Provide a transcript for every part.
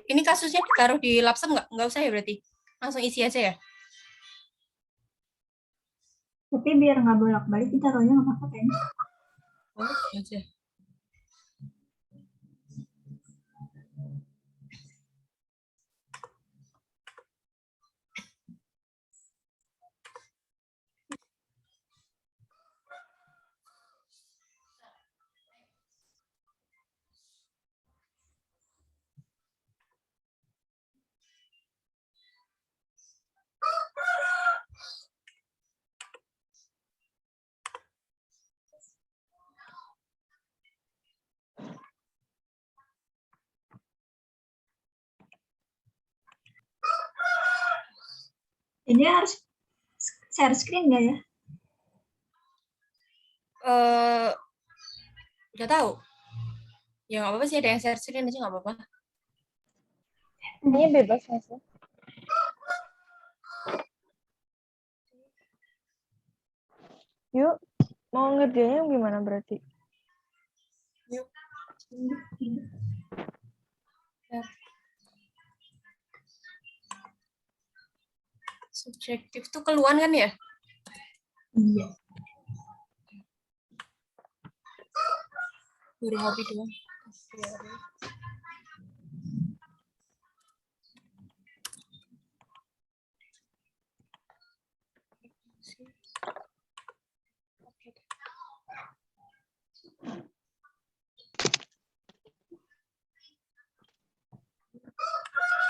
Ini kasusnya ditaruh di laptop nggak? Nggak usah ya berarti? Langsung isi aja ya? Tapi biar nggak bolak-balik, kita taruhnya nggak apa-apa kan? Oh, aja. Ini harus share screen nggak ya? Nggak tahu. Ya nggak apa-apa sih, ada yang share screen aja nggak apa-apa. Ini bebas nggak sih? Yuk, mau ngerjainnya gimana berarti? Yuk. Ya. Subjektif tuh keluhan kan ya? Iya. Baru hobi doang.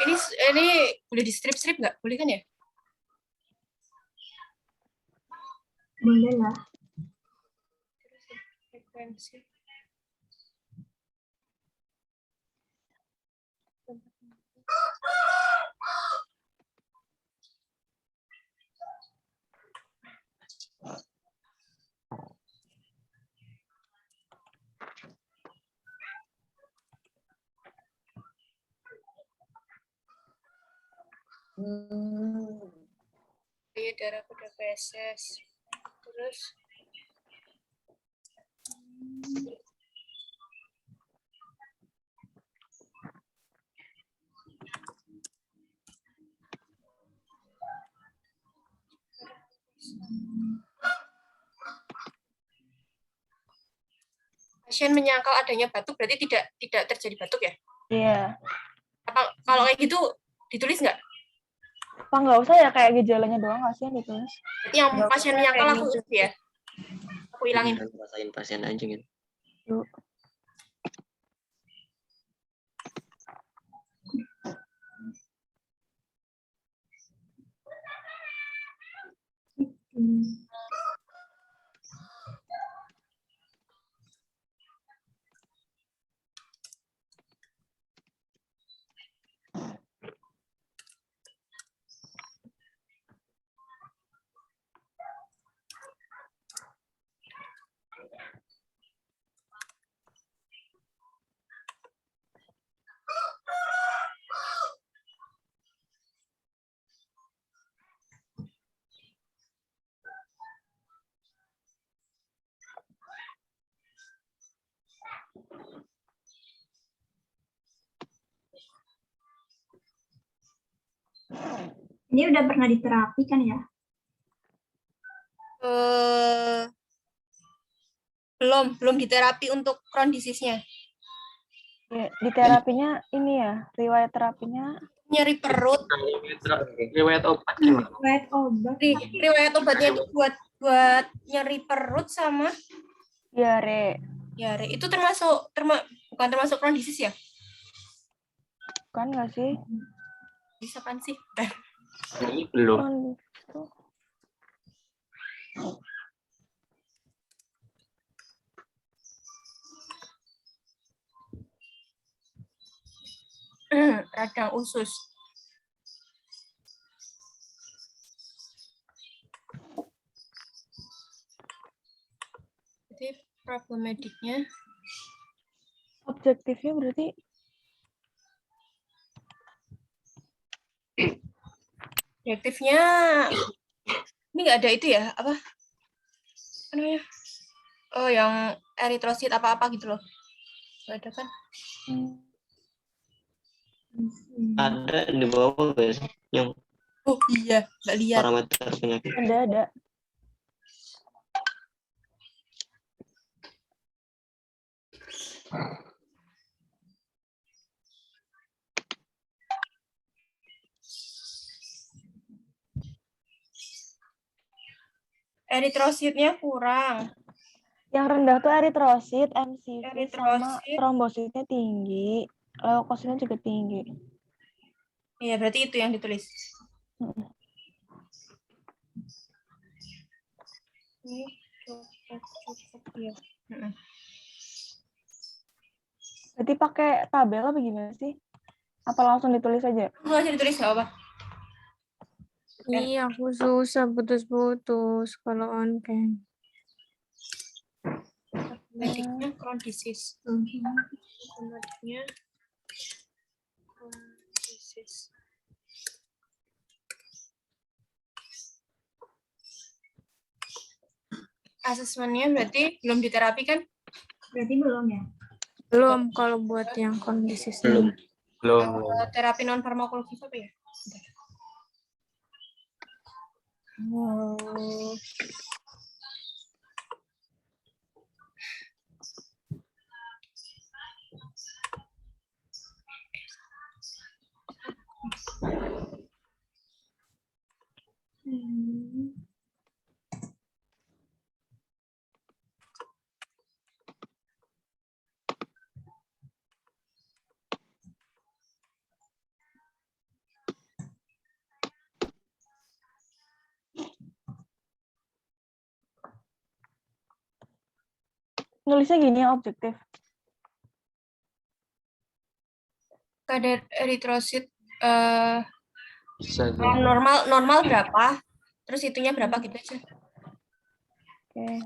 Ini boleh di strip nggak? Boleh kan ya? Boleh lah. Frekuensi. Iya, darah pada PSS. Terus pasien menyangkal adanya batuk, berarti tidak terjadi batuk ya? Iya. Apa kalau kayak gitu ditulis nggak? Apa nggak usah ya, kayak gejalanya doang nggak sih yang ditulis? Berarti yang Nggak pasien usah menyangkal kayak aku gitu. ya? Aku hilangin. Rasain pasien aja kan. Yuk. Ini udah pernah diterapi kan ya? Belum diterapi untuk Crohn disease-nya. Ya, di terapinya ini ya, riwayat terapinya Nyeri perut. Riwayat obat gimana? Riwayat obat. Riwayat obatnya itu buat nyeri perut sama diare. diare. Itu bukan termasuk Crohn disease ya? Kan nggak sih? Bisa kan sih? Ini belum. Kan itu. Radang usus. Jadi problematiknya Objektifnya berarti objektifnya ini nggak ada itu ya, apa namanya? Oh, yang eritrosit apa-apa gitu loh. Nggak ada kan? Ada di bawah guys yang Oh iya, nggak lihat. parameter penyakit. Ada. Eritrositnya kurang. Yang rendah tuh eritrosit, MCV sama Eritrosit. trombositnya tinggi, leukositnya juga tinggi. Iya, berarti itu yang ditulis. Mm. Ini cukup ya. Berarti pakai tabel apa gimana sih? Apa langsung ditulis aja? Nggak usah ditulis nggak apa. Iya, aku susah putus-putus kalau on cam. Mediknya Crohn disease. Mediknya Crohn disease. Asesmennya berarti belum diterapi kan? Berarti belum ya? Belum kalau buat yang kondisi Belum. Belum. Terapi non farmakologi apa ya? Oh. Nulisnya gini yang objektif. Kadar eritrosit Bisa tuh. normal berapa? Terus itunya berapa gitu aja. Oke.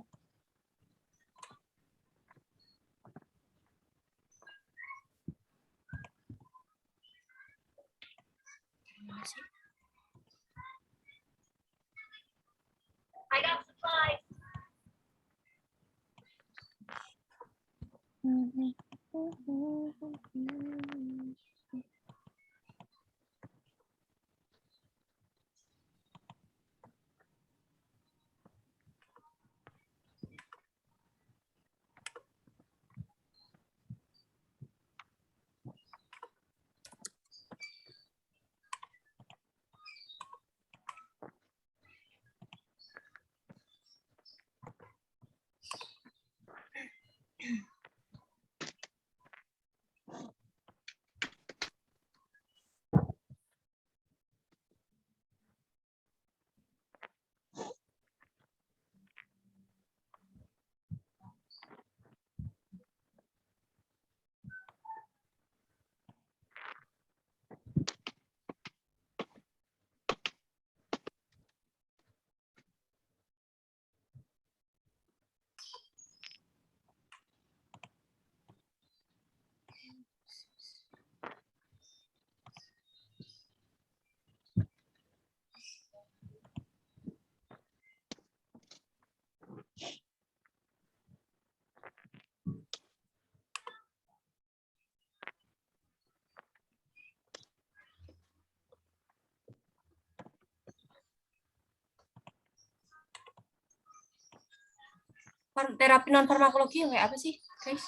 Terapi non farmakologi yang kayak apa sih, guys?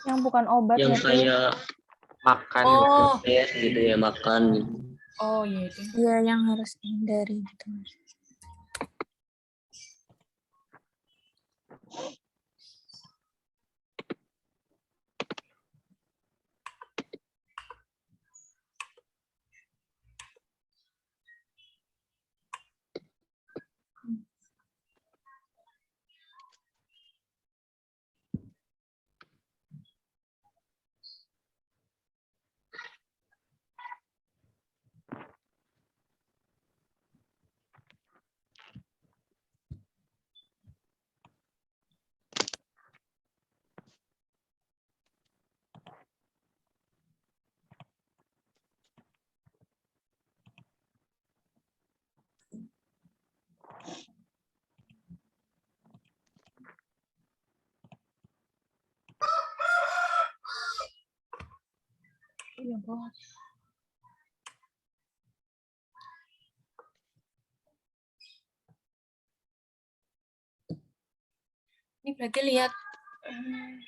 Yang bukan obat Yang ya sih? kayak makan Oh. gitu ya, makan gitu. Oh iya itu. Iya, yang harus dihindari gitu. Iya, bos. Ini berarti lihat. Hmm,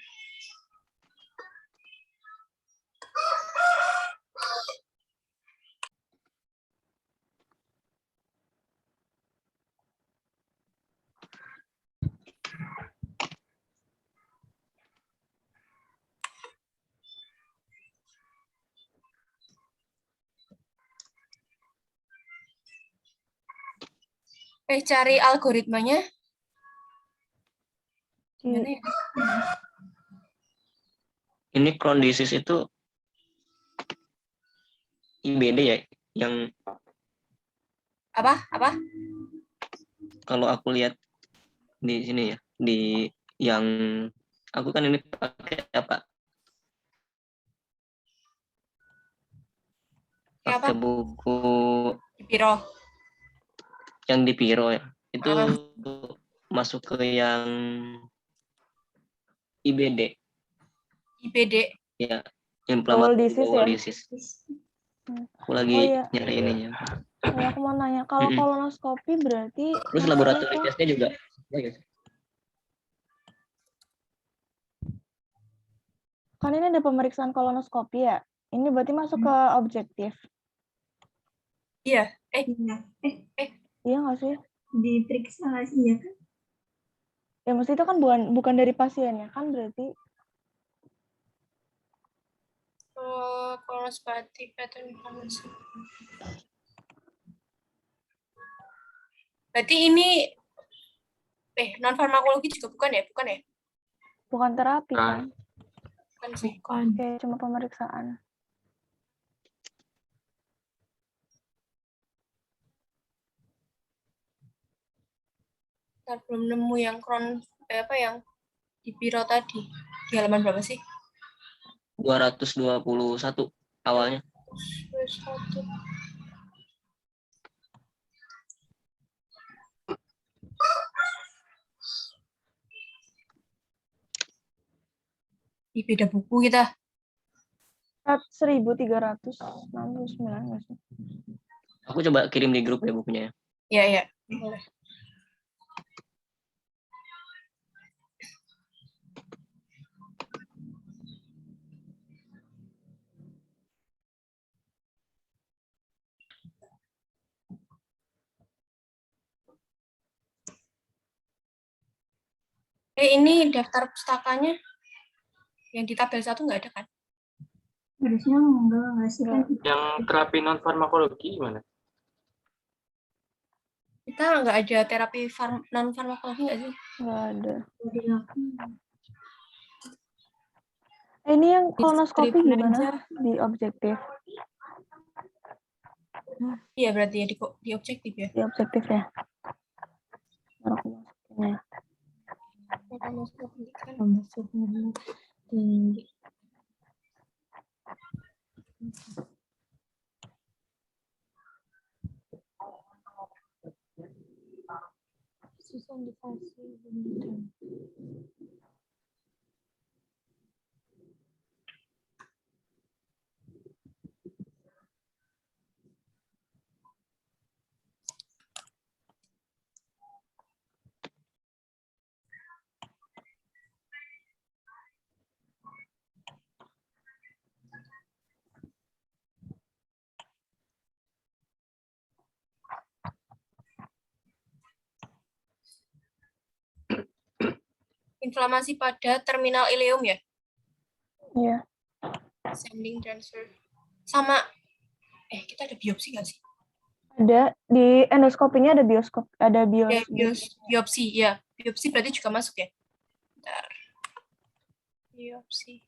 cari algoritmanya. Gimana ya? Ini kondisis itu IBD ya, yang Apa? kalau aku lihat di sini ya, di yang aku kan ini pakai apa? Kayak apa? Pakai buku Di Piro. yang di Piro ya. Itu Ah. masuk ke yang IBD IPD. ya, Bowel inflamasi disease bowel ya? disease. Hmm. Aku lagi Oh iya, nyari ininya. aku mau nanya, kalau Mm-mm. kolonoskopi berarti Terus masuknya laboratorium ke tesnya juga. Bagus. kan ini ada pemeriksaan kolonoskopi ya? Ini berarti masuk ke objektif. Iya. Iya. Iya nggak sih? Diperiksa nggak sih ya kan? Ya mesti itu kan bukan dari pasiennya kan berarti. Kolonoskopi pattern informasi. Berarti ini non farmakologi juga bukan ya? Bukan ya? Bukan terapi kan? Bukan sih. Bukan. Oke, cuma pemeriksaan. Ntar belum nemu yang yang di Piro tadi. Di halaman berapa sih? 221 awalnya. Satu. Di beda buku kita. 1369 nggak sih? Aku coba kirim di grup ya bukunya ya. Iya. Boleh. Ini daftar pustakanya yang di tabel 1 nggak ada kan? Harusnya nggak sih kan? Yang terapi non farmakologi gimana? Kita nggak ada terapi non farmakologi nggak sih? Nggak ada. Jadi aku Ini yang kolonoskopi Stripin gimana? aja. Di objektif. Iya berarti ya di objektif ya. Di objektif ya. Baru aku masukin ya. Kolonoskopi kan Masuk tinggi. Susah dikasih beneran. inflamasi pada terminal ileum ya. Iya. Sending transfer. Sama kita ada biopsi nggak sih? Ada di endoskopinya ada Biopsi ya. Biopsi berarti juga masuk ya. Bentar. Biopsi.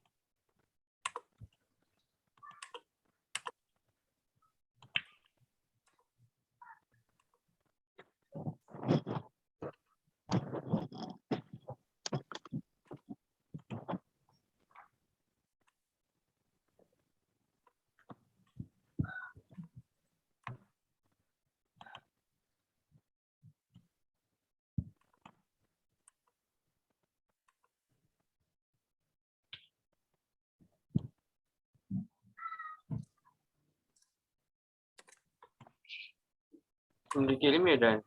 Belum dikirim ya, Dan?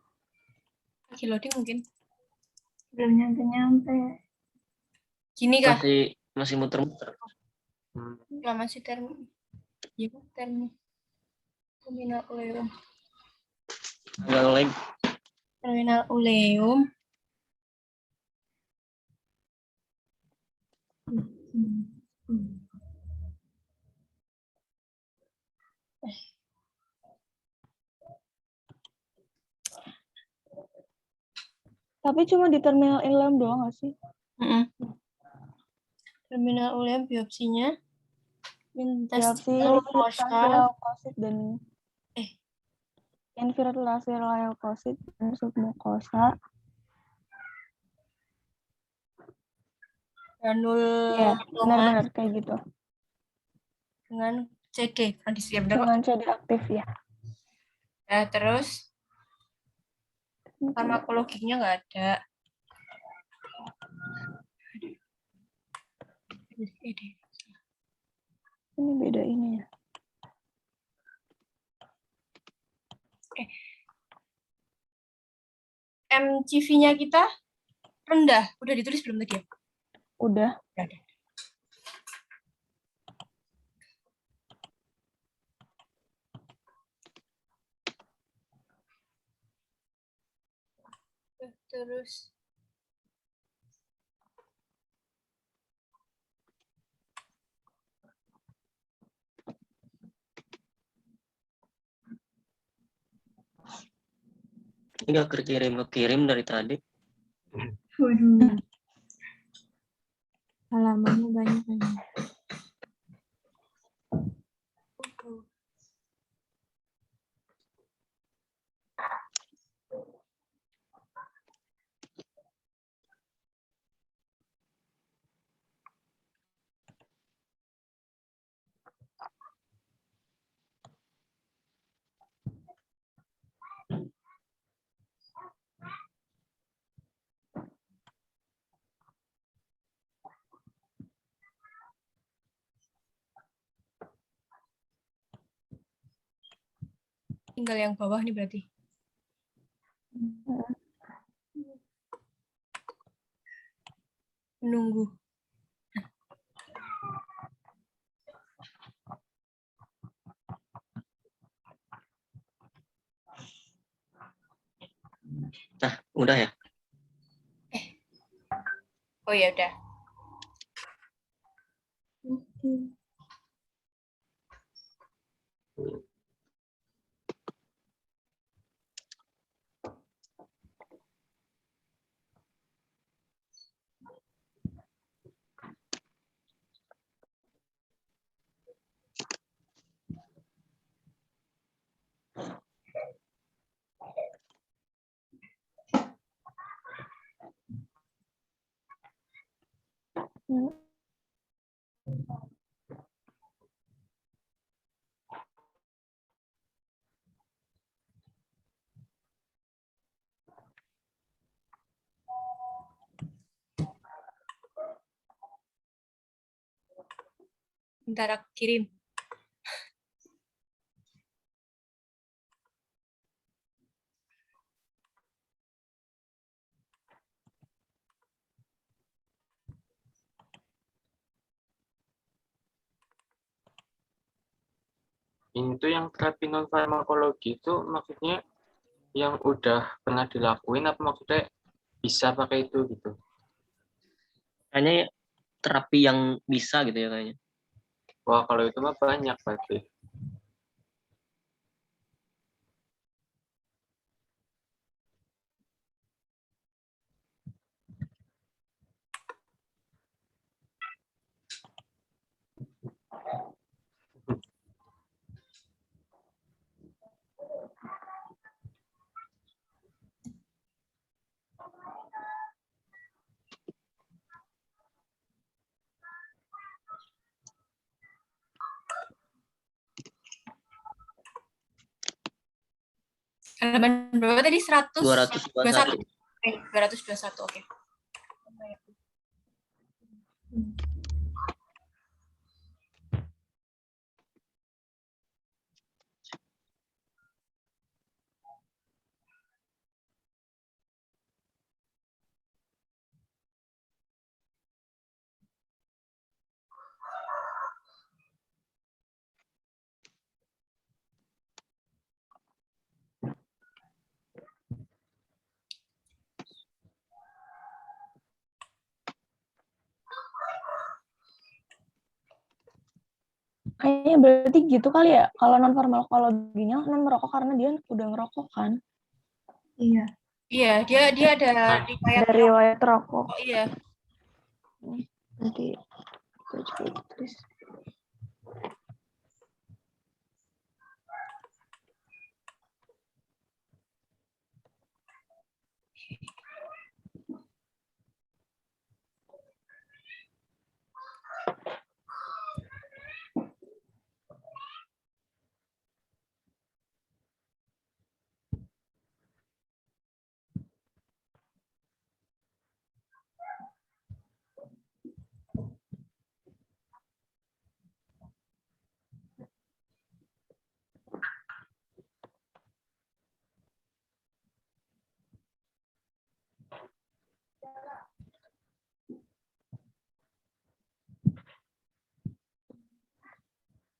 Lagi loading mungkin. Belum nyampe-nyampe. Gini kah? Masih muter-muter. Reklamasi terminal Uleum. Agak lag. Terminal Uleum. Tapi cuma di terminal Inlam doang nggak sih? Terminal Uleum biopsinya Biopsi intestinal infiltrasi fossa. leukosit dan Eh. infiltrasi leukosit dan submukosa. Granul Ya, benar-benar kayak gitu. dengan CD. Kondisi ya benar kok. Dengan CD aktif ya. Nah, terus farmakologinya nggak ada. Ini beda ini ya. MCV-nya kita rendah. Udah ditulis belum tadi ya? Udah. Udah. Terus Ini nggak kekirim dari tadi. Waduh. Halamannya banyak kan. tinggal yang bawah nih berarti. Menunggu. Nah, udah ya. Oh ya udah. Bentar aku kirim. Ini tuh yang terapi non farmakologi itu maksudnya yang udah pernah dilakuin apa maksudnya bisa pakai itu gitu? Kayaknya terapi yang bisa gitu ya kayaknya. Wah kalau itu mah banyak berarti. Halaman berapa tadi? 221. 221. Oke. Kayaknya berarti gitu kali ya. Kalau non farmakologinya non merokok karena dia udah ngerokok kan. Iya. Iya, dia ada Nah, riwayat Dari riwayat rokok. rokok, iya. Nanti itu juga ditulis.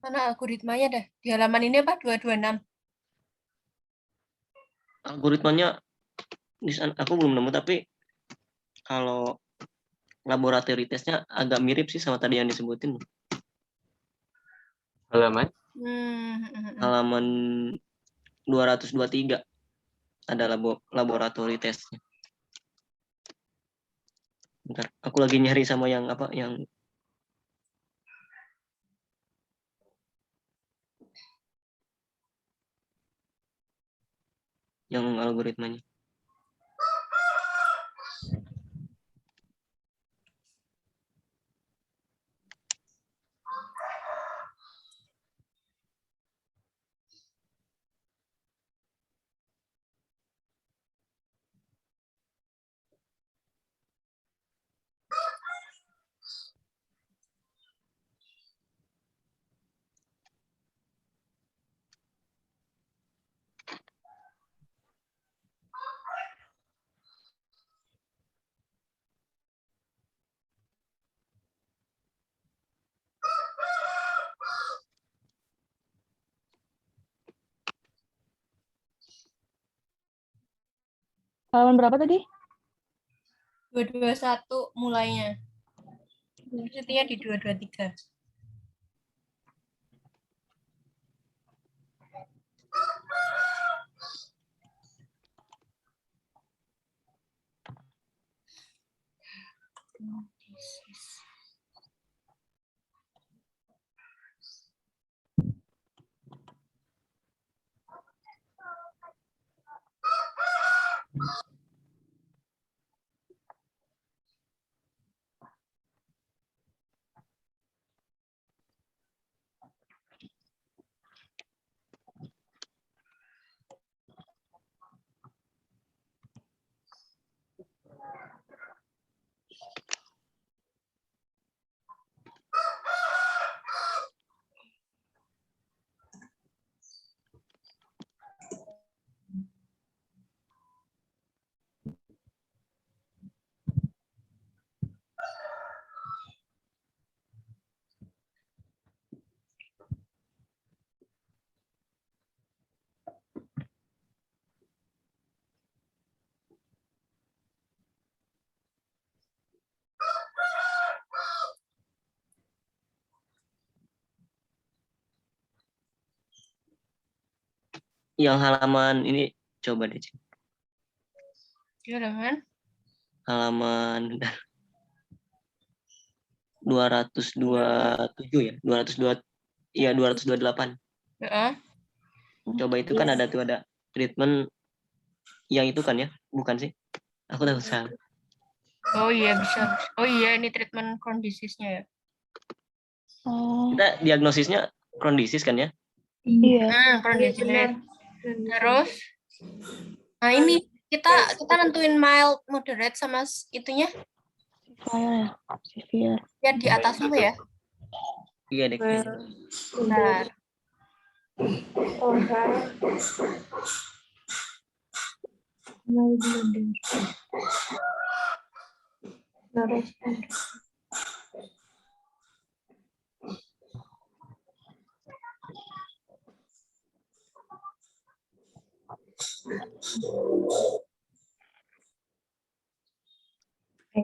Mana algoritmanya dah? Di halaman ini apa? 226. Algoritmanya aku belum nemu, tapi kalau laboratori tesnya agak mirip sih sama tadi yang disebutin. halaman. Halaman 223 ada laboratori tesnya. Bentar, aku lagi nyari sama yang apa yang algoritmanya. Halaman berapa tadi? 221 mulainya. Intinya di 223. Yang halaman ini coba deh, Cik. Di halaman Halaman 227 ya, 202 iya 228. Heeh. Coba itu kan ada tuh ada treatment yang itu kan ya, bukan sih? Aku tahu salah. Oh iya bisa. Oh iya ini treatment Crohn disease-nya ya. Oh, Kita diagnosisnya Crohn disease kan ya? iya. Crohn disease. Terus nah ini kita nentuin mild, moderate sama itunya Severe ya. Severe. lihat di atasmu ya. Iya deh. kayaknya. Bentar.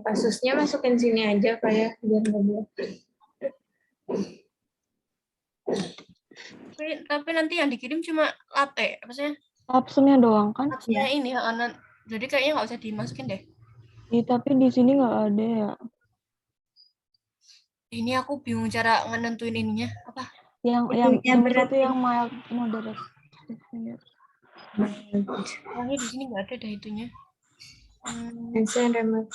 Kasusnya masukin sini aja kayak biar nggak buat. Tapi nanti yang dikirim cuma latte, apa sih? Absennya doang kan? Labsnya ini jadi kayaknya nggak usah dimasukin deh. Iya, tapi di sini nggak ada ya. Ini aku bingung cara ngenentuin ininya apa. Yang Itunya berat itu yang mild moderate. Orangnya di sini nggak ada dah itunya. Answer remote.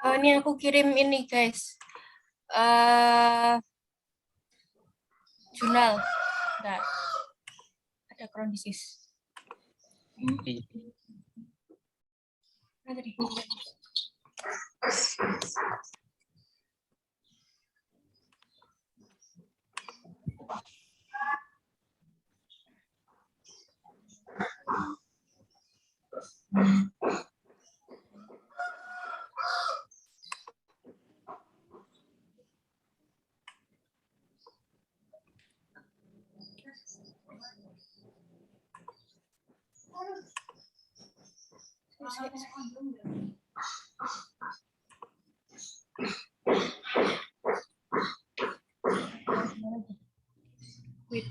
Oh, ini aku kirim ini guys. Jurnal. Bentar. Ada Crohn disease. Iya. Mana tadi? Wait.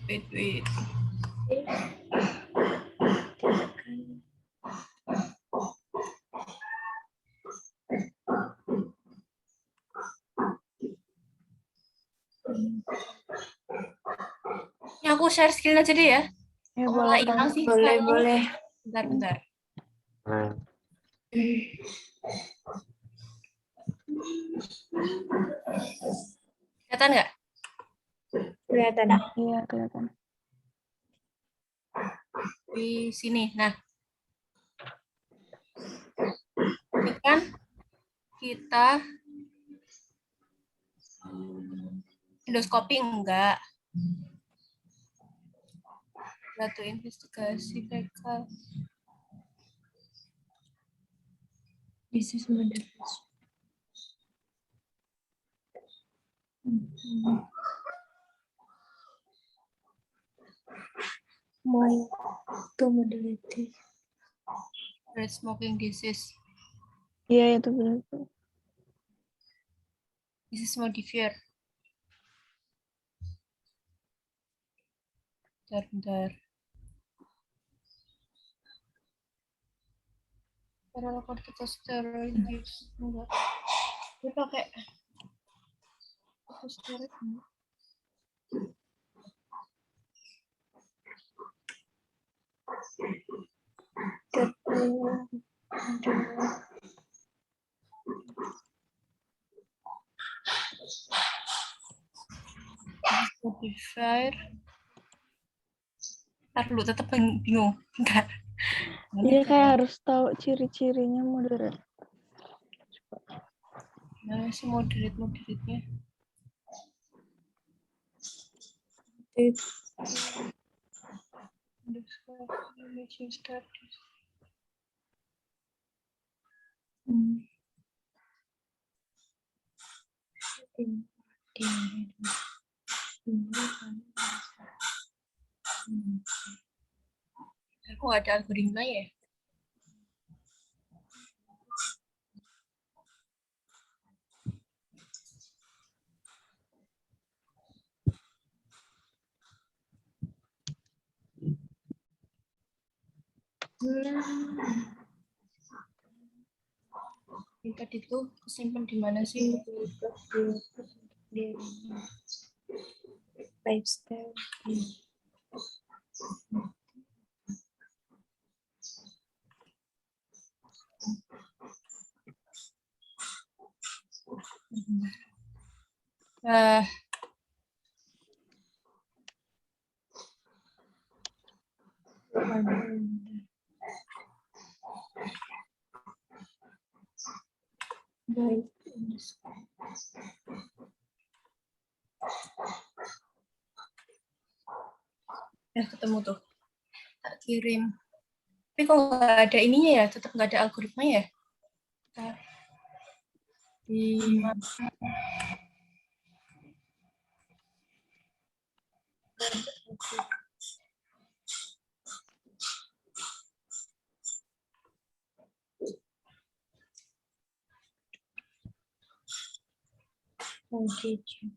Ini aku share screen aja deh ya. Ya Oh, boleh hilang kan? sih. Boleh. Bentar. Nah, Kelihatan nggak? Kelihatan. Iya, kelihatan. Di sini. Nah, ini kan kita endoskopi enggak. Batu investigasi fekal. This is moderate. Mild to moderate. Red smoking disease. Iya, itu benar. This is modifier. Bentar. Oral corticosteroid use. Enggak. Dia pakai corticosteroid enggak? Modifier. Ntar dulu, tetap bingung. Bentar. Iya, kayak harus tahu ciri-cirinya moderate. Nah, si moderate-nya. Imaging studies. Aku ada algoritma ya. Ini tadi tuh kesimpan di mana sih? Lifestyle. Eh, Baik. ya ketemu tuh. Tak kirim. Tapi kok nggak ada ininya ya? Tetap nggak ada algoritma ya? Bentar. Di mana? Engaging.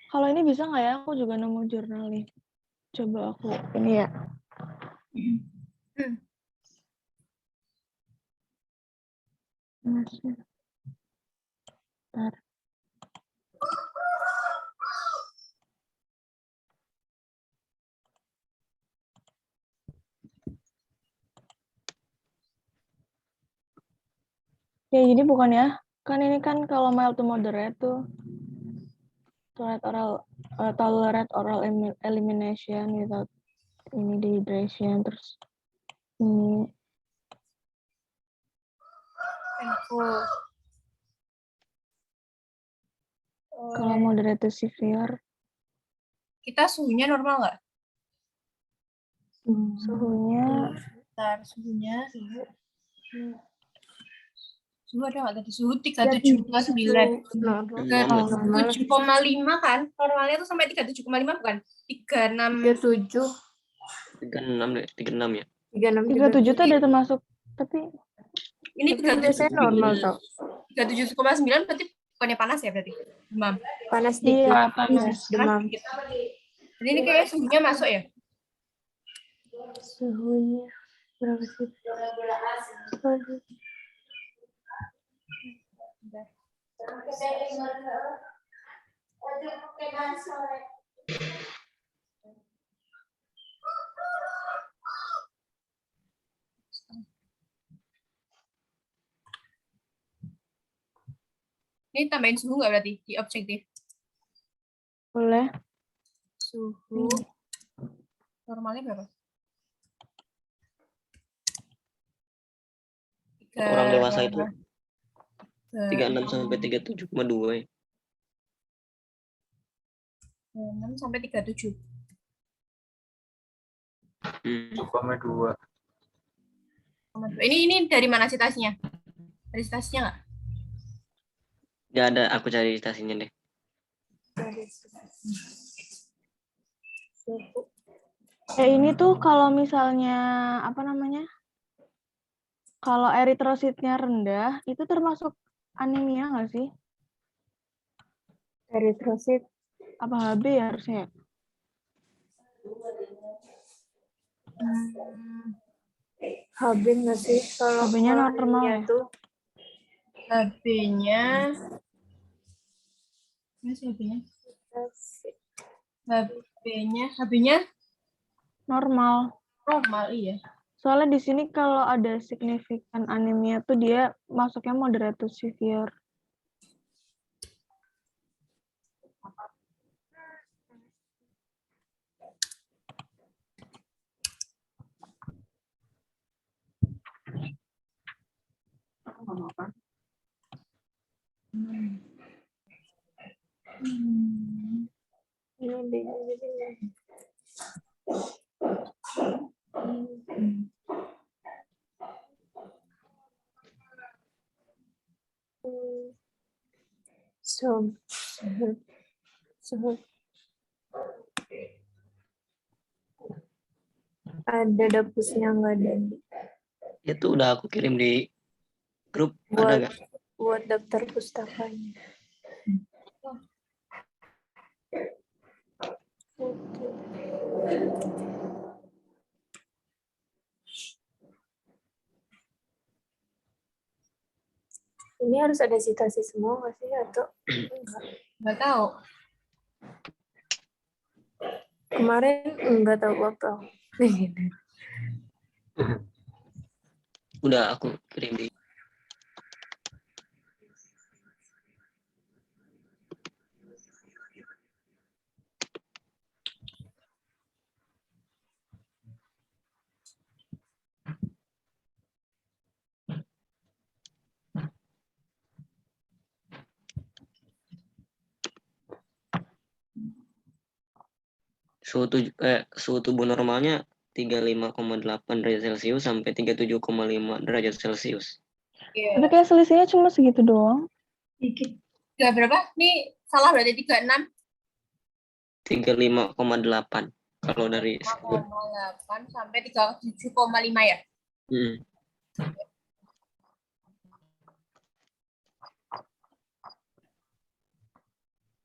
Kalau ini bisa nggak ya? Aku juga nemu jurnal nih. Coba aku ini ya. Masih. Bentar. Ya jadi bukan ya? Kan ini kan kalau mild to moderate tuh tolerate oral elimination without ini dehydration, terus ini kalau moderate to severe Kita suhunya normal nggak? suhunya Bentar, suhu. Suhu ada nggak tadi? Suhu 37,9. Normal 7,5 kan? Normalnya tuh sampai 37,5 bukan? 36. 37 36 deh, 36 ya. 36 37 tuh udah termasuk, tapi Ini tapi biasanya normal tau 37,9 berarti bukannya panas ya berarti? Demam. panas dikit iya panas. demam Jadi ini kayak suhunya masuk ya? suhunya berapa sih? Aduh. Ini tambahin suhu nggak berarti di objektif? Boleh. Suhu normalnya berapa? Orang dewasa itu 36 36 sampai 37,2 ya. 6 sampai 37. 7,2. Ini dari mana citasinya? Dari citasinya nggak? Nggak ada, aku cari stasiunnya deh. Ini tuh kalau misalnya apa namanya? Kalau eritrositnya rendah, itu termasuk anemia nggak sih? Eritrosit Apa HB ya harusnya? HB nggak sih kalau HB-nya kalau normal anemia ya? tuh HB-nya HB-nya Normal. normal, iya. Soalnya di sini kalau ada signifikan anemia tuh dia masuknya moderate to severe. ini so ada dapusnya nggak ada Itu udah aku kirim di grup, ada buat nggak? buat daftar pustakanya. Ini harus ada citasi semua nggak sih atau enggak? Nggak tahu. Kemarin enggak tahu apa. Udah aku kirim di suhu tubuh normalnya 35,8 derajat Celcius sampai 37,5 derajat Celcius. Tapi kayak selisihnya cuma segitu doang. Dikit. Nggak berapa? Ini salah berarti 36,8 35,8 kalau dari sampai 37,5 ya?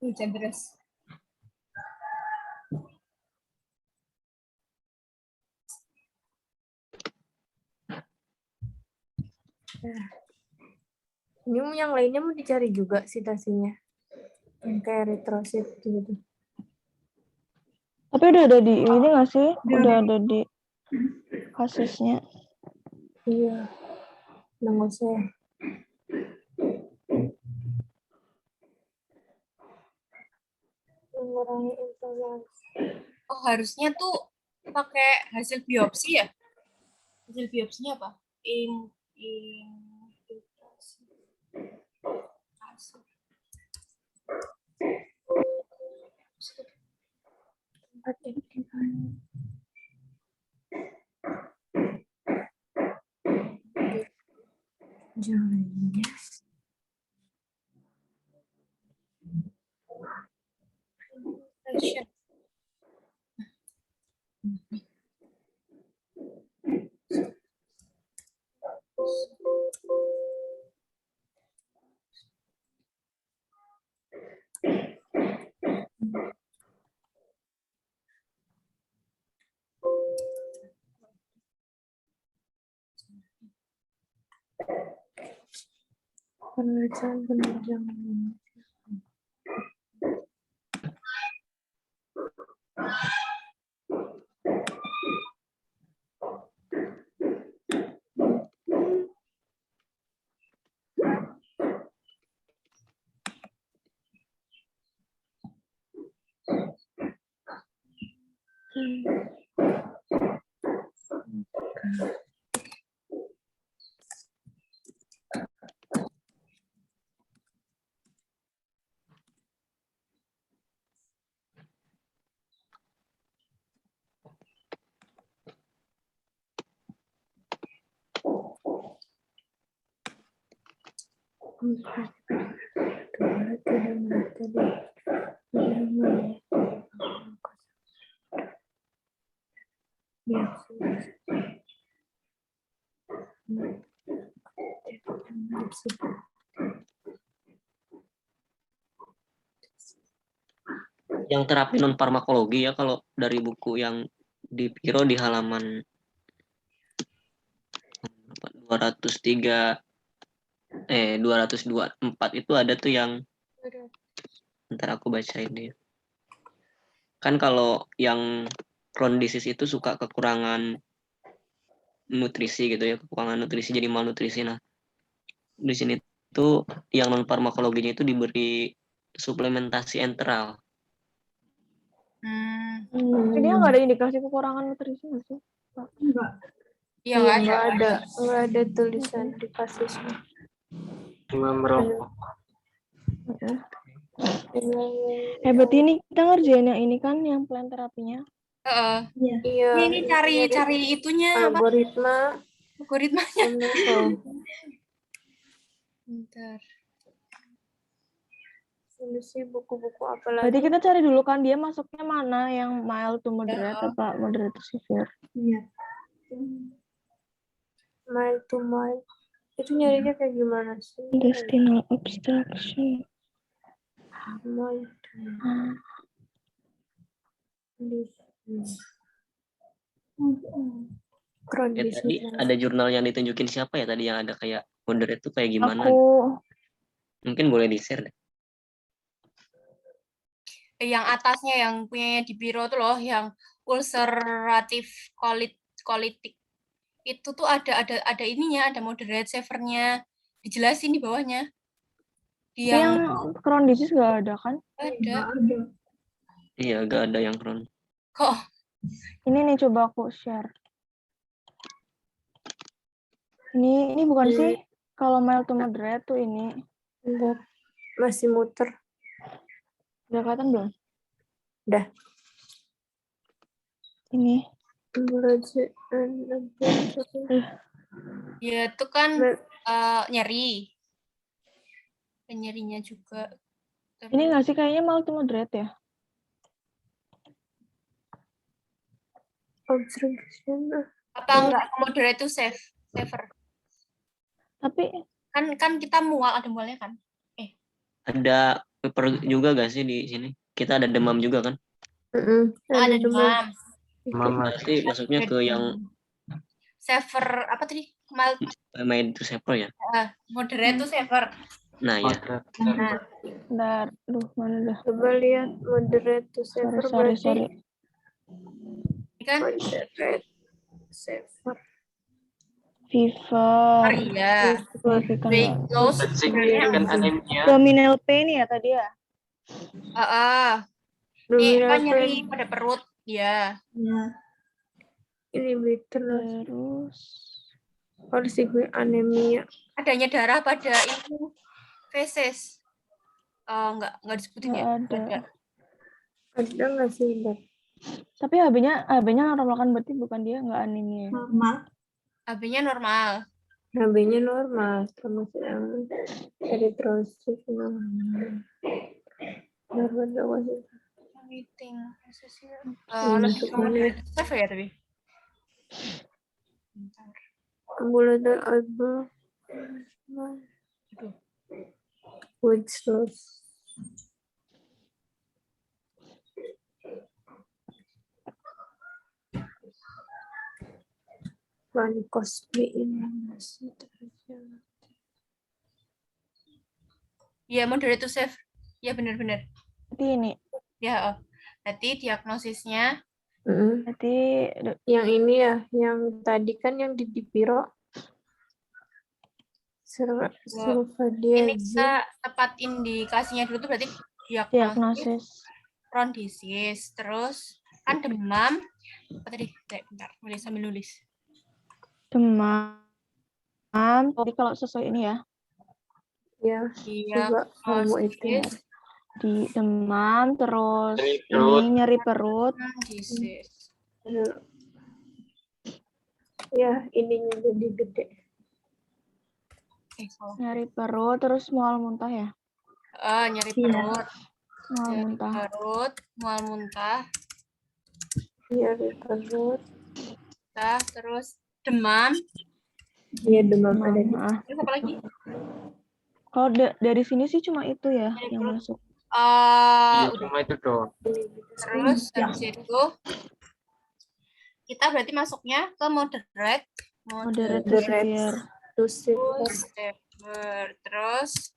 Hujan terus. Ini yang lainnya mau dicari juga citasinya. Yang kayak eritrosit gitu. Tapi udah ada di ini nggak sih? Udah ada di kasusnya. Iya. Nggak usah. Mengurangi inflamasi. Oh, harusnya tuh pakai hasil biopsi ya? Hasil biopsinya apa? Tempat yang Yang lainnya. Passion. Penelitian lainnya. Kedua, tidak merata di Yang terapi non farmakologi ya, kalau dari buku yang di Piro di halaman 224 itu ada tuh yang, ntar aku bacain deh. Kan kalau yang Crohn disease itu suka kekurangan nutrisi gitu ya, kekurangan nutrisi jadi malnutrisi. Nah, di sini tuh yang non farmakologinya itu diberi suplementasi enteral. Tapi dia nggak ada indikasi kekurangan nutrisi nggak sih? Enggak. Iya nggak ada. nggak ada tulisan di kasusnya. Cuma merokok. Berarti ini kita ngerjain yang ini kan, yang plan terapinya. Heeh. Iya. Iya. Ini cari itunya apa? algoritma. Algoritmanya. Oh, Bentar. solusi buku-buku apa Berarti lagi? kita cari dulu kan dia masuknya mana, yang mild to moderate apa moderate to severe. Iya. Mild to mild. Itu nyarinya kayak gimana sih? Intestinal obstruction. Mild to mild. Crohn Ya, tadi disease. ada jurnal yang ditunjukin siapa ya tadi yang ada kayak moderate itu kayak gimana? Aku Mungkin boleh di-share deh. Yang atasnya yang punyanya di Biro tuh loh, yang ulcerative colitic. Itu tuh ada ininya, ada moderate severe-nya. Dijelasin di bawahnya. yang Crohn disease nggak ada kan? Ada. Enggak ada. Iya, agak ada yang Crohn. Kok Ini nih coba aku share. Ini bukan sih, kalau mild to moderate tuh ini. Bentar. Masih muter. Udah kelihatan belum? Udah. Ini. ya itu kan nyeri. Dan nyerinya juga. Ini nggak sih kayaknya mild to moderate ya? Obstruction. Apa enggak moderate itu severe? Tapi Kan kita mual, ada mualnya kan? Ada paper juga gak sih di sini? Kita ada demam juga kan? Ada demam. Mama. Berarti masuknya ke yang Severe apa tadi? Mild, mild to severe ya? moderate itu severe. Nah, ya. Nah, bentar, mana dah? Coba lihat moderate to severe Sorry. ini kan moderate severe. Fever. iya. Significant Weight loss. Signifikan anemia. abdominal pain ya tadi ya? Nih, Abdominal apa nyeri pain. pada perut? Ya. Iya. Inhibitor. Terus Policyclic anemia. Adanya darah pada itu feses. Enggak disebutin ya? nggak ada. Ada nggak sih, Dok? Tapi HB-nya normal kan, berarti bukan dia nggak anemia. Normal. AB-nya normal. HB-nya normal, termasuk yang eritrosit normal. Normal. Meeting. Untuk ini. Save ya tapi. Bentar. Ambulator able. Weight loss. Vancomycin. Iya, moderate to save. Ya benar-benar. Berarti ini. Ya, berarti diagnosisnya Berarti Yang ini ya, yang tadi kan yang di Dipiro. ini Sulfadiazine. kita tepat indikasinya dulu tuh berarti diagnosis diagnosis Crohn disease, terus kan demam. Apa tadi? Bentar, sambil nulis. demam. Jadi kalau sesuai ini ya, Ya, coba kamu itu. Diagnosis di demam, terus Nyeri ini perut. nyeri perut, Crohn disease. Ya, ininya jadi gede. Salah. nyeri perut, terus mual muntah ya, Nyeri Iya. perut, mual nyeri muntah. perut, mual muntah, Nyeri perut. terus demam. Iya, demam ada di. Terus apa lagi? Kalau dari sini sih cuma itu ya Nyeri yang perut. masuk. Iya, Udah. cuma itu doang. Terus habis itu kita berarti masuknya ke moderate Moderate to severe. severe. Terus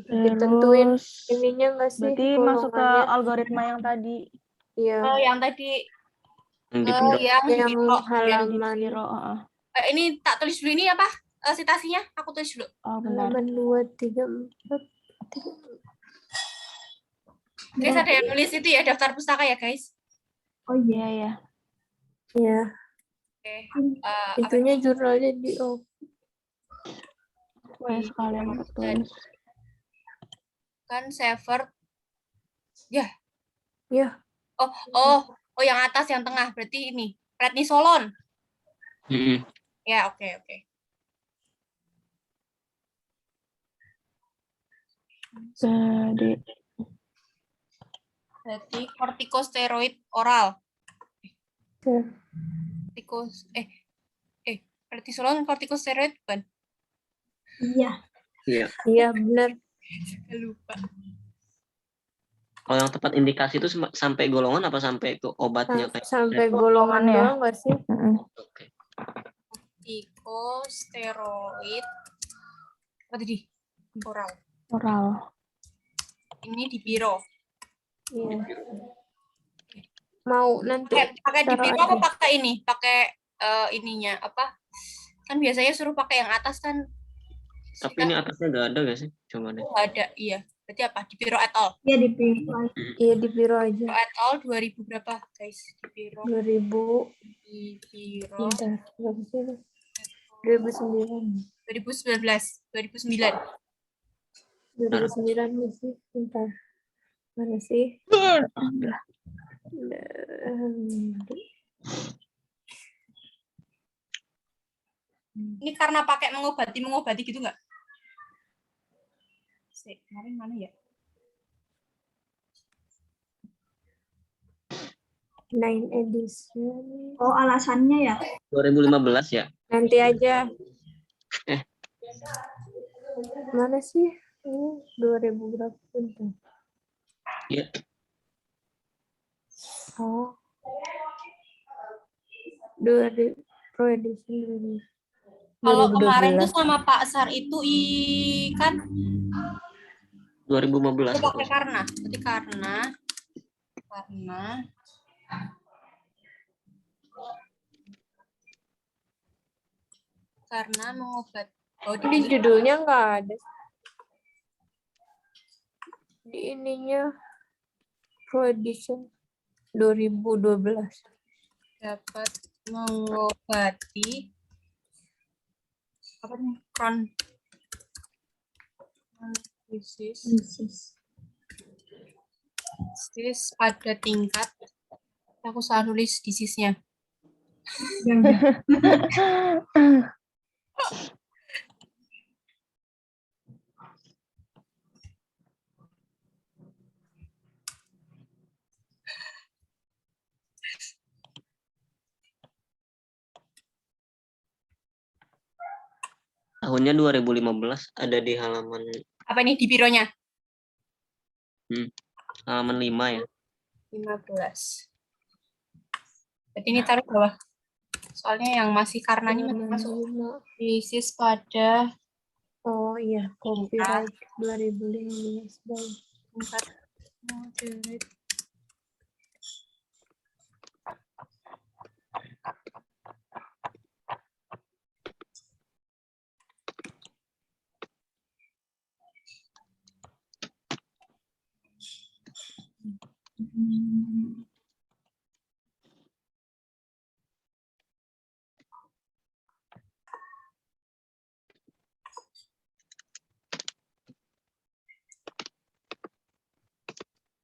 Ditentuin Terus ininya nggak sih? berarti masuk ke golongannya? algoritma yang tadi Iya. yang tadi Yang di Piro. yang di Yang Biro. yang di halaman Piro. Ini tak tulis dulu ini apa? Citasinya aku tulis dulu. Oh benar. halaman 2, 3, 4. Guys, ada yang nulis itu ya daftar pustaka ya guys. Oh iya. Iya ya. Iya. Oke. Itunya jurnalnya di Wah sekalian aku tulis. Kan Sever. Ya. Ya. Oh yang atas yang tengah berarti ini prednisolon. Mm-mm. Ya, oke. Jadi Berarti kortikosteroid oral. Ya. Prednisolon kortikosteroid bukan? Iya. Iya. Iya, benar. Lupa. Kalau yang tepat indikasi itu sampai golongan apa sampai ke obatnya kayak? Sampai golongan ya. doang nggak sih? Oke. Kortikosteroid. Apa tadi? Oral. oral. Ini di Biro. Iya. Mau nanti Pakai di taruh Biro aja. apa pakai ini? Pakai ininya apa? Kan biasanya suruh pakai yang atas kan. Tapi ini atasnya nggak ada nggak sih? Coba deh. Ada, iya. Berarti apa? Di Biro et al. Iya dipilih. Iya, di biro aja. Biro et al 2000 berapa, guys? Di Biro. 2000. Di Biro. Bentar. Berapa sih? 2009. 2009. 2009 nih sih. Bentar. Mana sih? Ini karena pakai mengobati gitu nggak? Kemarin mana ya? 9 edition. Oh alasannya ya. 2015 ya? Nanti aja. Mana sih? Ini 2000 berapa? Bentar. Iya. Oh. 2000 Pro edition. Kalau 2012. kemarin tuh sama Pak Sar itu kan 2015. itu pakai karena. Berarti karena mengobat. Oh, Di judulnya nggak ada. Di ininya Pro edition 2012. dapat mengobati apa nih? Crohn disease pada tingkat aku salah nulis disease-nya. Tahunnya 2015 ada di halaman Apa ini di bironya? halaman 5 ya. 15. Berarti ini taruh bawah. Soalnya yang masih karenanya masih masuk. Krisis pada Oh iya, copyright 2015. tingkat moderate.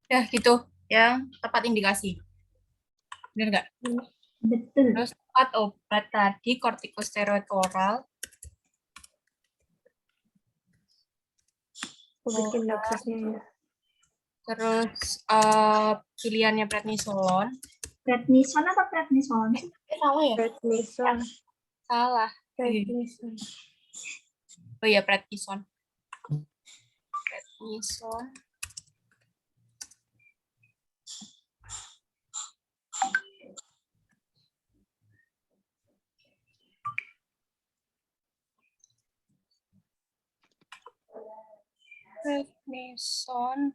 Ya gitu, yang tepat indikasi. Benar nggak? Betul. Terus tepat obat tadi kortikosteroid oral. Aku bikin aksesnya ya. Terus pilihannya prednisolon. Prednison apa prednisolon sih? Salah ya? Prednison. Salah. Prednison. Oh iya, prednison. Prednison. Prednison.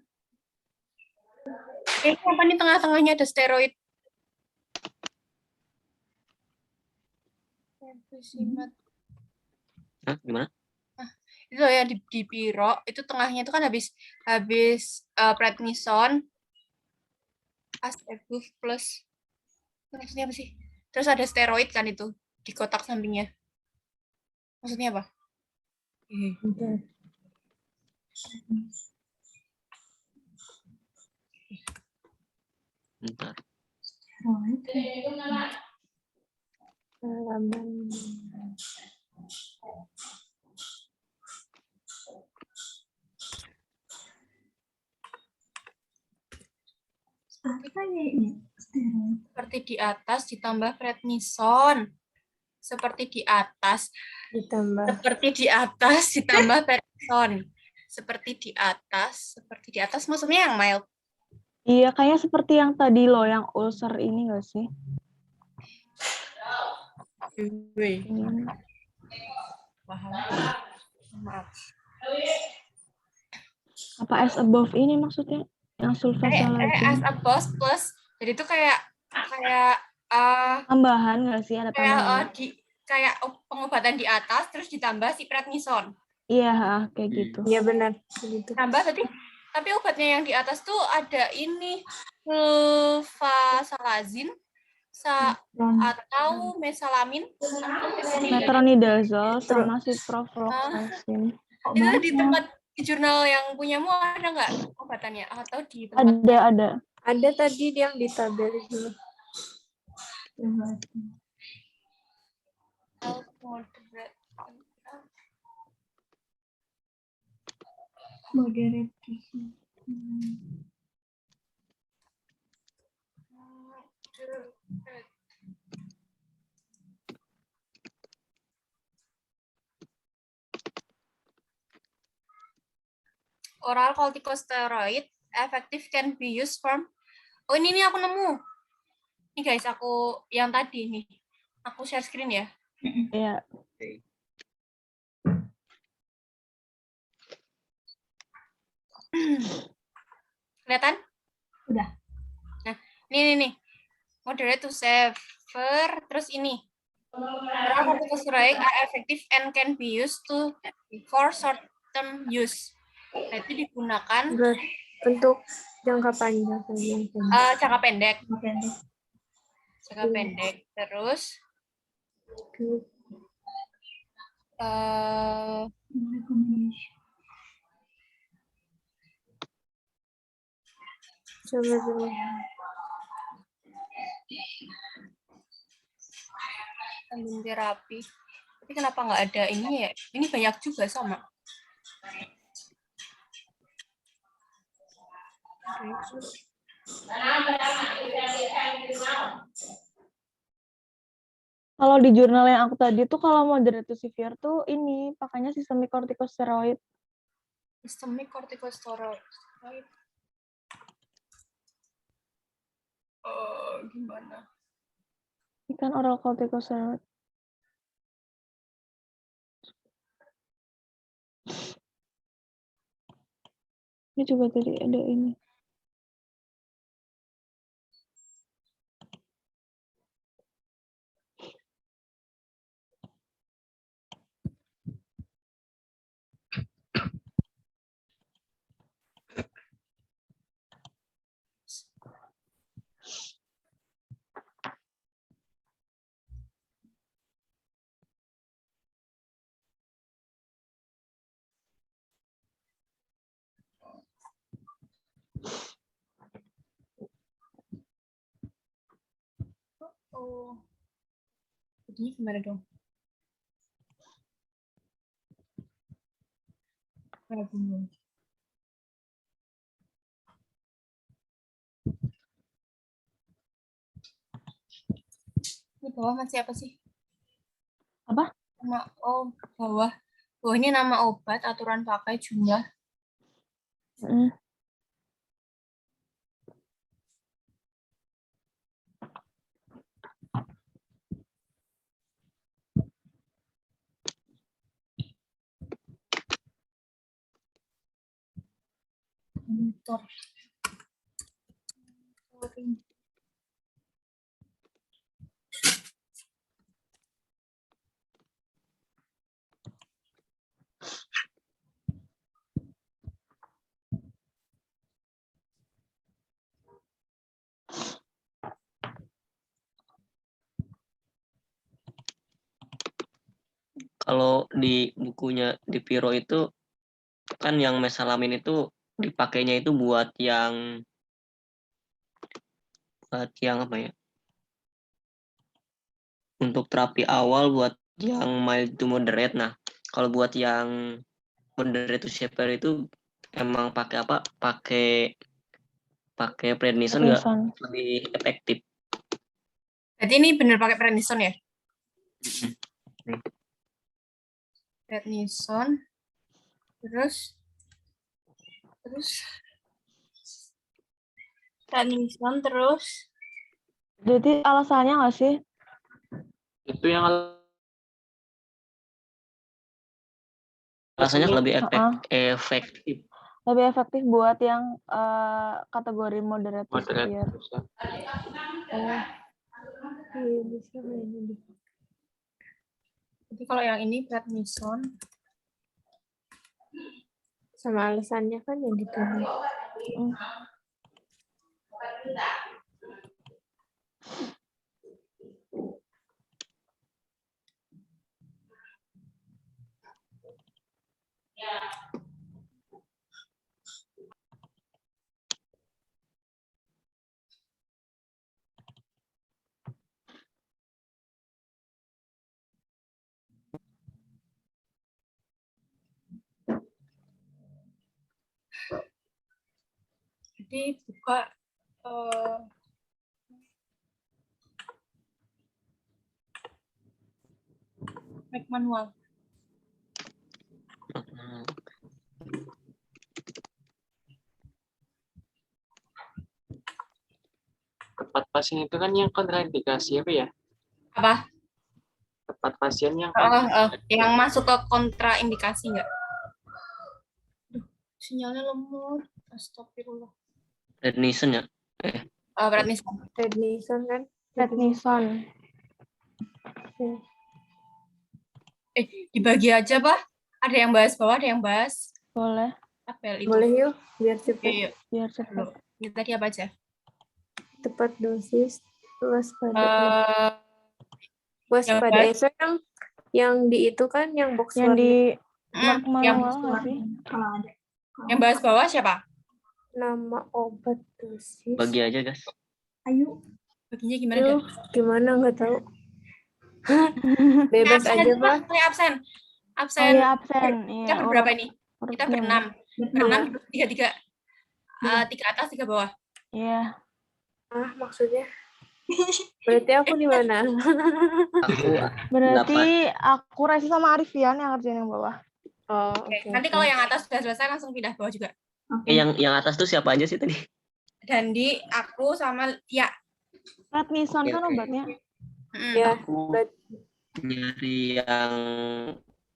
Apa nih tengah-tengahnya ada steroid? Hah, gimana? Itu loh ya di piro, itu tengahnya itu kan habis prednison, asebuf plus, maksudnya apa sih? Terus ada steroid kan itu di kotak sampingnya. Maksudnya apa? Bentar. Halaman. Apa ya ini? Steroid. Seperti di atas ditambah prednison. Seperti di atas. Ditambah. Seperti di atas ditambah prednison. Seperti di atas maksudnya yang mild. Iya, kayaknya seperti yang tadi loh, yang ulcer ini nggak sih? Ini. Paham. Maaf. Apa as above ini maksudnya? Yang As sulfasalazine. above plus. Jadi itu kayak Tambahan nggak sih? Ada tambahan? kayak pengobatan di atas terus ditambah si prednison. Iya, kayak gitu. Iya benar. Begitu. Tambah berarti, tapi obatnya yang di atas tuh ada ini sulfasalazine atau mesalamin. Metronidazole sama ciprofloxacin. Itu di tempat di jurnal yang punyamu ada nggak obatannya atau di tempat? Ada. Ada tadi yang di tabel itu. Moderate. Oral corticosteroid effective can be used from. Oh ini nih aku nemu. Ini guys, aku yang tadi nih. Aku share screen ya. Iya. Kelihatan? Udah. Nah, ini nih. Moderate to severe, terus ini. Oral corticosteroid are effective and can be used for short-term use. Nah, itu digunakan Untuk jangka panjang. jangka pendek. Pendek. Jangka pendek. Terus Coba dulu. terapi. Tapi kenapa nggak ada ini ya? Ini banyak juga sama. Kalau di jurnal yang aku tadi tuh kalau moderate to severe tuh ini pakainya sistemik corticosteroid. Systemic corticosteroid. Gimana? Ini kan oral corticosteroid. Ini juga tadi ada ini. Oh. Jadinya gimana dong? Kayak bingung. Ini bawah masih apa sih? Apa? Bawah. Bawah ini nama obat, aturan pakai, jumlah. Monitor. Kalau di bukunya di Piro itu kan yang mesalamin itu dipakainya itu buat yang apa ya? Untuk terapi awal buat yang mild to moderate. Nah, kalau buat yang moderate to severe itu emang pakai apa? Pakai prednison nggak lebih efektif? Jadi ini bener pakai prednison ya? Prednison. Terus prednison terus. Jadi alasannya nggak sih? Itu yang Rasanya lebih efektif. Lebih efektif buat yang kategori moderate to moderate. severe. Iya, bisa kayaknya. Jadi kalau yang ini prednison. Sama alasannya kan yang ditulis. Jadi buka make manual. Tepat pasien itu kan yang kontraindikasi apa ya? Apa? Tepat pasien yang Yang masuk ke kontraindikasi nggak? Sinyalnya lemot. Astagfirullah. Prednison ya? Prednison. Prednison kan? Prednison. Dibagi aja, Pak. Ada yang bahas bawah, ada yang bahas. Boleh. Apel itu. Boleh yuk, biar cepat. Yuk. Biar cepat. Ini tadi apa aja? Tepat dosis, waspada. Waspada itu yang di itu kan, yang box Yang di yang manual nggak sih? Kalau ada. Yang bahas bawah siapa? nama obat dosis. Bagi aja, guys. Ayo. Baginya gimana, Aduh, guys? gimana nggak tahu. Bebas absen, aja, Pak. saya absen. Oh Absen. iya absen. Kita Iya, berapa ini? Kita urutnya. berenam. Berenam. Tiga. Tiga atas, tiga bawah. Iya. Ah, maksudnya? Berarti aku di mana? Aku Berarti aku Resi sama Arifian yang ngerjain yang bawah. Oh, Oke. oke. Nanti kalau yang atas sudah selesai langsung pindah bawah juga. Oke. yang atas tuh siapa aja sih tadi? Dandi, aku sama Tia. Prednison Oke, kan oke. obatnya. Ya, Aku nyari yang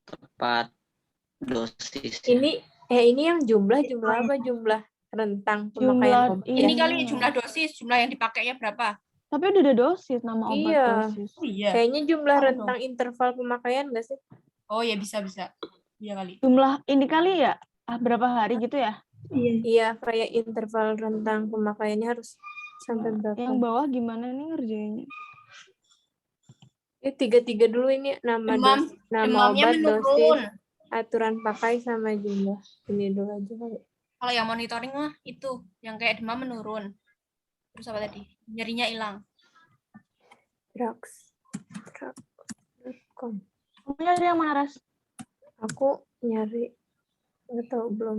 tepat dosis. ini yang jumlah apa? Jumlah rentang pemakaian Jumlah obat. Ini iya. kali jumlah dosis, jumlah yang dipakainya berapa? Tapi udah ada dosis nama obat Iya. dosis. Iya. Kayaknya jumlah Tahu rentang interval pemakaian nggak sih? Oh ya bisa. Iya kali. Jumlah ini kali ya berapa hari gitu ya? Iya. Iya, kayak interval rentang pemakaiannya harus sampai berapa? Yang bawah gimana nih ngerjainnya? Ini tiga dulu ini nama Demamnya obat, menurun. dosis, aturan pakai sama jumlah. Ini dulu aja kali. Kalau yang monitoring mah itu, yang kayak demam menurun. Terus apa tadi? Nyerinya hilang. Drugs.com. Kamu nyari yang mana, Ras? Aku nyari nggak tahu belum.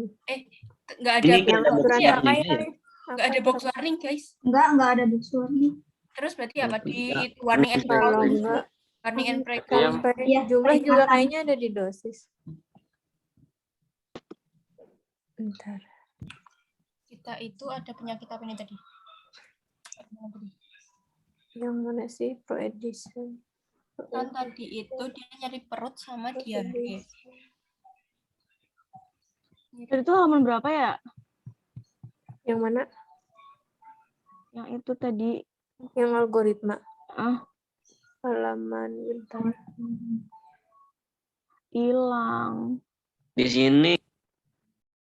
Nggak ada Ini box kita box warning ya? warning. Nggak ada box warning guys. Enggak ada box warning. Terus berarti apa? Di Enggak. warning and Kalau precaution. enggak Warning and Yang precaution. sampai Iya, jumlah juga peringatan. kayaknya ada di dosis. Bentar. Kita itu ada penyakit apa ini tadi? Yang mana sih Pro Edition? Kan tadi itu dia nyari perut sama diare. Itu halaman berapa ya? Yang mana? Yang itu tadi. Yang algoritma. Halaman bentar. Hilang. Di sini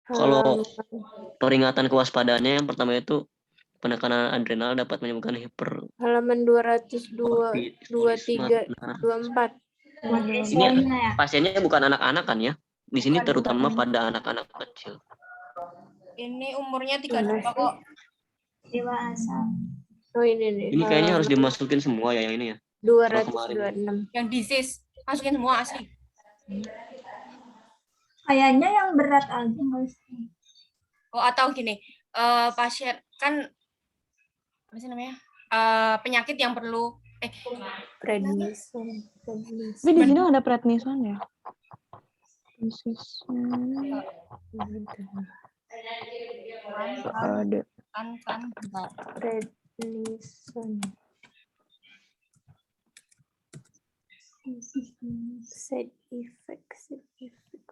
kalau Halaman- peringatan kewaspadaannya yang pertama itu penekanan adrenal dapat menyebabkan halaman 202, 23, 24. Ini Nutrisinya ya. pasiennya bukan anak-anak kan ya? Di sini terutama pada anak-anak kecil. Ini umurnya 32 kok. Dewasa. Oh ini nih. Ini kayaknya harus dimasukin semua ya yang ini ya. 226. Yang disease. Masukin semua asli. Kayaknya yang berat aja nggak sih? Oh atau gini, pasien kan apa sih namanya? Penyakit yang perlu Prednison. Tapi di sini ada prednison ya. Ada. kan Prednison. Side effect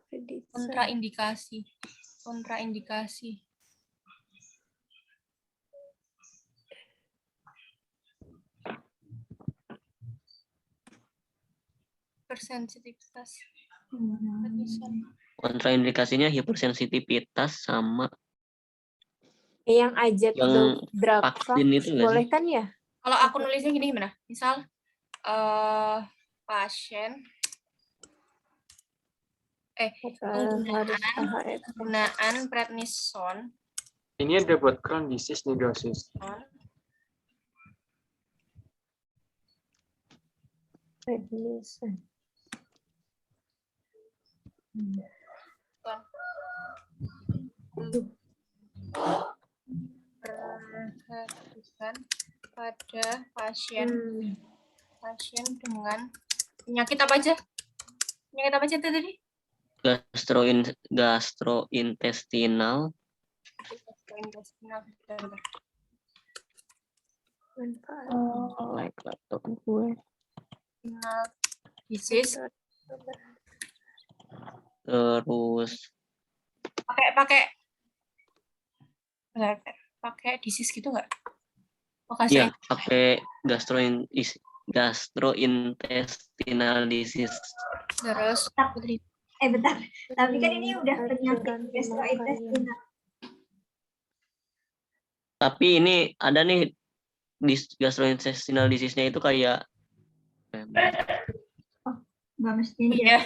prednison. kontraindikasi. Persensitivitas. Kontraindikasinya hipersensitivitas sama Yang ajak yang drug vaksin itu nggak boleh sih? kan ya? Kalau aku nulisnya gini gimana? Misal pasien penggunaan prednison Ini ada buat Crohn disease nih dosis. Prednison. Perhatikan pada pasien dengan penyakit apa aja? Penyakit apa aja itu tadi? Gastrointestinal. Like laptop gue. Disease. Terus pakai disease gitu nggak? ya pakai gastrointestinal disease. Terus Bentar. Tapi kan ini udah penyakit gastrointestinal. Tapi ini ada nih gastrointestinal disease-nya itu kayak Nggak mesti iya.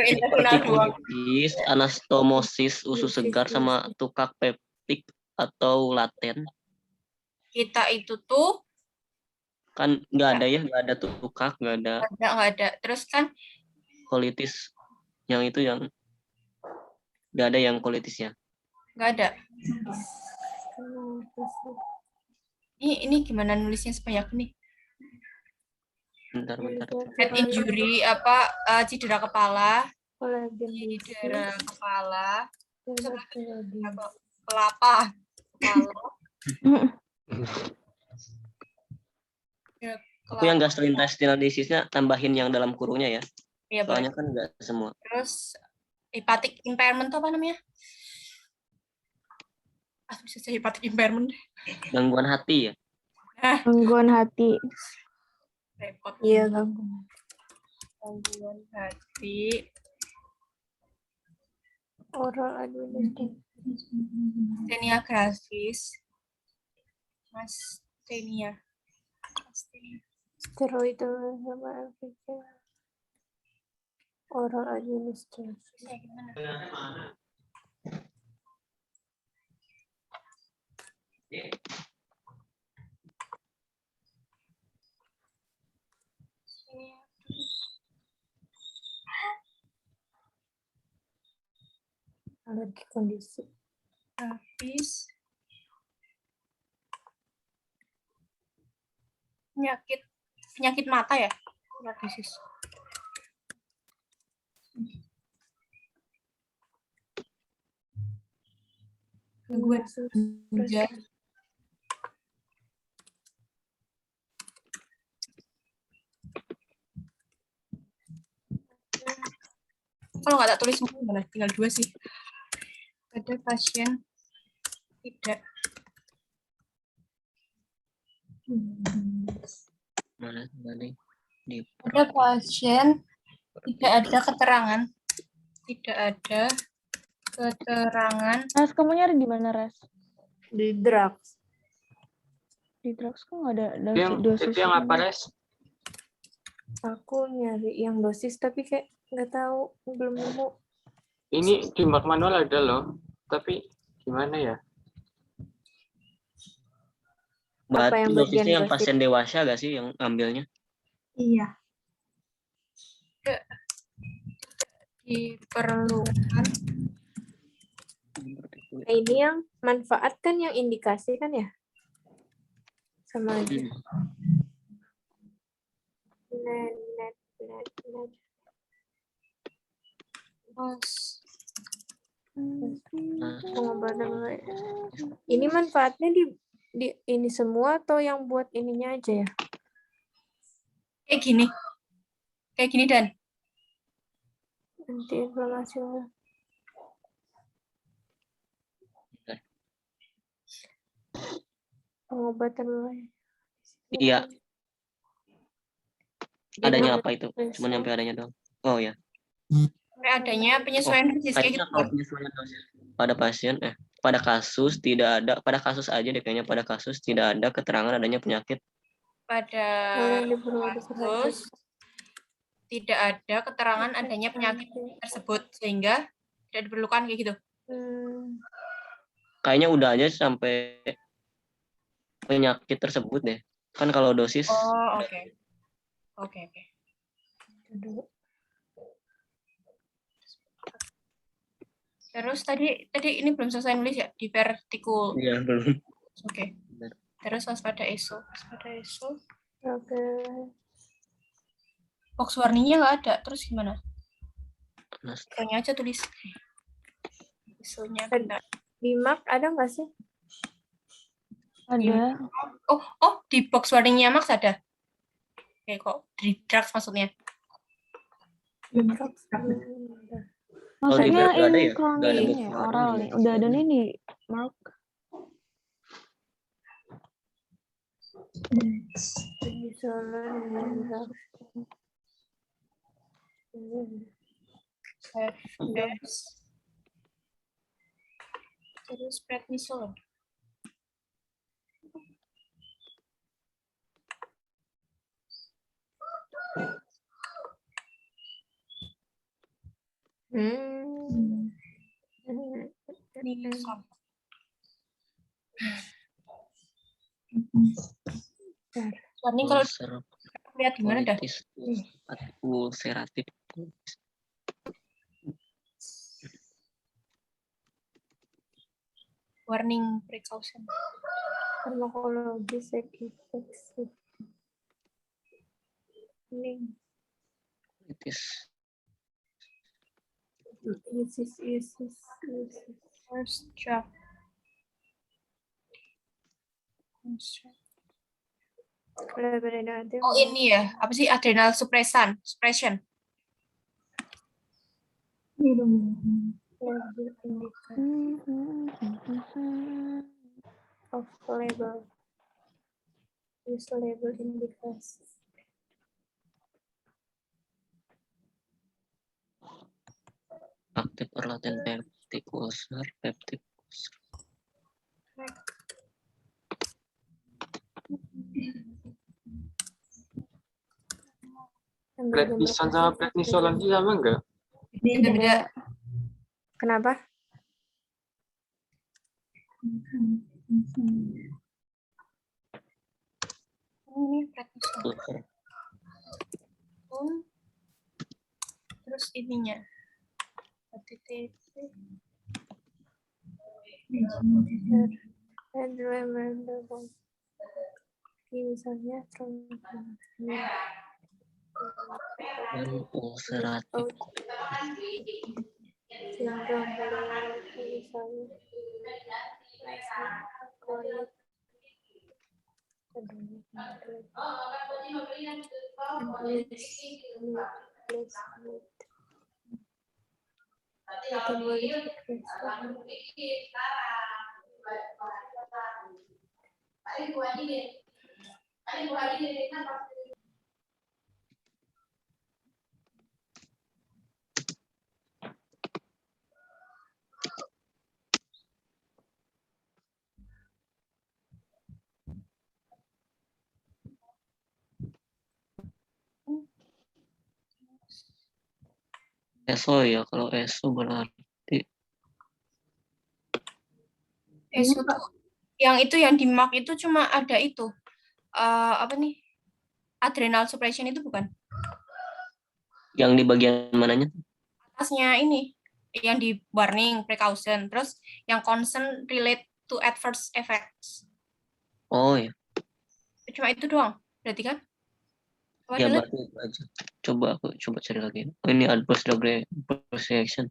hipertiroiditis, anastomosis, usus segar sama tukak peptik atau laten. Kita itu tuh Kan nggak ada ya, nggak ada tukak, nggak ada Nggak ada. Terus kan kolitis. Yang itu yang nggak ada yang kolitisnya. nggak ada. Ini gimana nulisnya supaya aku nih? Bentar. Head injury apa cedera kepala, Kolagen cedera kepala, kolagen. kelapa, kepala. Aku yang gastrointestinal disease-nya tambahin yang dalam kurungnya ya. Iya, boleh. Soalnya kan nggak semua. Terus hepatic impairment itu apa namanya? Bisa jadi hepatic impairment. Gangguan hati ya. Gangguan hati. Repot. Iya, gangguan. Gangguan hati. Oral administration. Astenia gravis. Astenia. Steroid sama efeknya. Oral administration. Alergi kondisi. Gravis. Penyakit mata ya? Gravis. Gangguan ginjal. Kalau nggak tak tulis semua gimana? Tinggal 2 sih. Ada pasien tidak. Mana tadi? Ada pasien tidak ada keterangan. Tidak ada keterangan. Res, kamu nyari di mana, Res? Di drugs. Di drugs kok nggak ada Itu yang apa, Res? Aku nyari yang dosis tapi kayak nggak tahu, belum nemu. Ini di mark manual ada loh, tapi gimana ya? Apa Berarti yang dosisnya bagian yang dosis? pasien dewasa gak sih yang ambilnya? Iya. Diperlukan. Nah, ini yang manfaat kan, yang indikasi kan ya? Sama aja. Net. Pengobatan. Ini manfaatnya di ini semua atau yang buat ininya aja ya? Kayak gini Dan. Antiinflamasi. Pengobatan. Iya. Adanya apa itu? Penyesuaian. Cuma nyampe adanya doang. Oh ya. Adanya penyesuaian dosis kayak Kayaknya gitu. kalau penyesuaian dosis pada pasien, pada kasus tidak ada, pada kasus aja deh kayaknya, pada kasus tidak ada keterangan adanya penyakit. Pada kasus tidak ada keterangan adanya penyakit tersebut sehingga tidak diperlukan kayak gitu. Kayaknya udah aja sampai penyakit tersebut deh. Kan kalau dosis. Oh, oke. Terus tadi ini belum selesai nulis ya di vertikul. Iya, belum. Oke. Terus waspada ESO. Oke. Box warningnya nggak ada. Terus gimana? Mas, Kayaknya aja tulis. ESO-nya benar. Di Mac ada nggak sih? Ada. Oh, di box warningnya Max ada. Oke, kok di drugs maksudnya. Maksudnya nggak ada ini ya? kronik Nggak ada ini box ya, warning oral ya? nih. Udah ada nih di Mark. Terus prednisone. Warning kalau ulcer lihat gimana dah? colitis ulceratif colitis. Warning precaution. Farmakologi side effects. Ini Colitis. uses. First draft. Oh ini ya, apa sih adrenal suppression? Ini dong. Of label. Use label indicators. Aktif or latent peptic ulcer, peptic ulcer. Prednison sama prednisolon itu sama enggak? Beda-beda. Kenapa? Ini prednison. Ulcer. Terus ininya. And remember, misalnya Dan ulceratif sindrom misalnya kronik ESO ya, kalau ESO berarti ESO tuh yang di mark itu cuma ada itu. Apa nih? Adrenal suppression itu bukan? yang di bagian mananya? Atasnya ini yang di warning precaution, terus yang concern relate to adverse effects. Oh ya, Cuma itu doang, berarti kan? Apa ya ada lagi? berarti itu aja. Coba cari lagi. Oh, ini adverse drug reaction.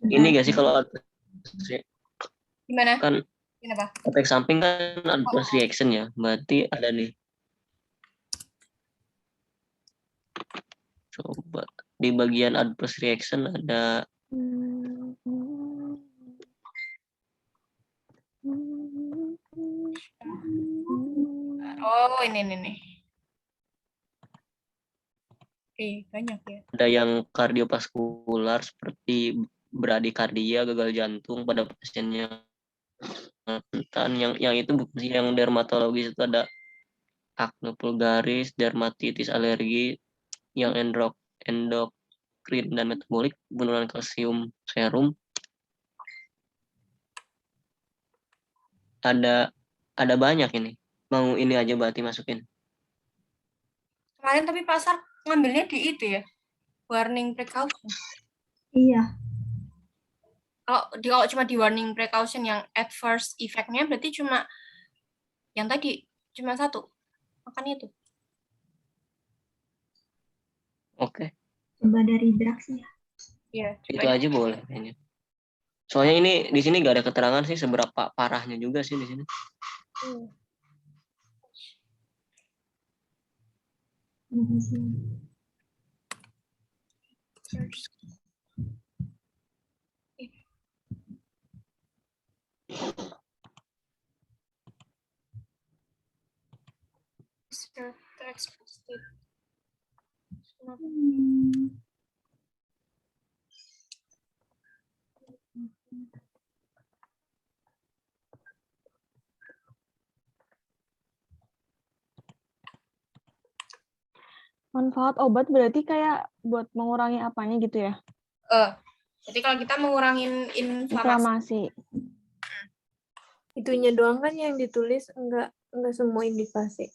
Ini gak sih kalau adverse Gimana? kan Kenapa? efek samping kan adverse reaction ya, berarti ada nih. Coba di bagian adverse reaction ada Oh, ini. Oke, banyak ya. ada yang kardiovaskular seperti bradikardia, gagal jantung pada pasiennya rentan. Yang itu bukan sih, yang dermatologis itu ada akne vulgaris, dermatitis alergi, yang endokrin dan metabolik, penurunan kalsium serum. Ada banyak ini. Mau ini aja berarti masukin. Kemarin tapi pasar ngambilnya di itu ya, warning precaution. Iya. Kalau cuma di warning precaution yang adverse effect-nya berarti cuma yang tadi, cuma satu. Makanya itu. Oke, Coba dari drugs ya. Iya, itu aja boleh kayaknya. Soalnya ini di sini nggak ada keterangan sih seberapa parahnya juga sih di sini. Terima kasih. Manfaat obat berarti kayak buat mengurangi apanya gitu ya? Jadi kalau kita mengurangin inflamasi, Inflamasi. itunya doang kan yang ditulis, enggak semua indikasi.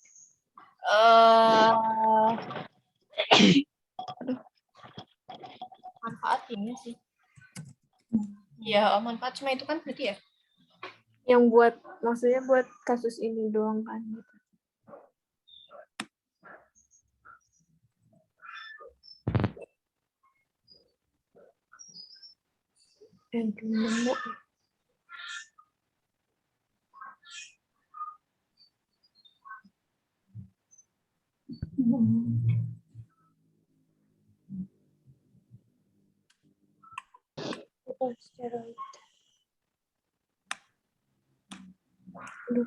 Manfaat ini sih. Ya, manfaat cuma itu kan berarti ya. Yang maksudnya buat kasus ini doang kan gitu. Belum nemu. Steroid. Aduh.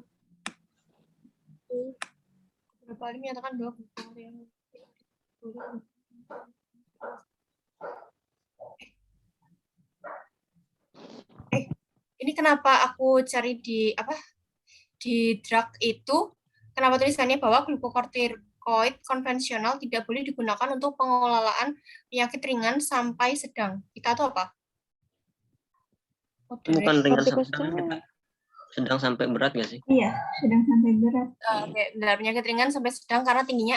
Beberapa kali menyatakan bahwa yang ini kenapa aku cari di drug itu, kenapa tulisannya bahwa glukokortikoid konvensional tidak boleh digunakan untuk pengelolaan penyakit ringan sampai sedang. Kita tuh apa? Bukan ringan sampai Kortikosteroid. sedang sampai berat nggak sih? Iya, sedang sampai berat. Benar, penyakit ringan sampai sedang karena tingginya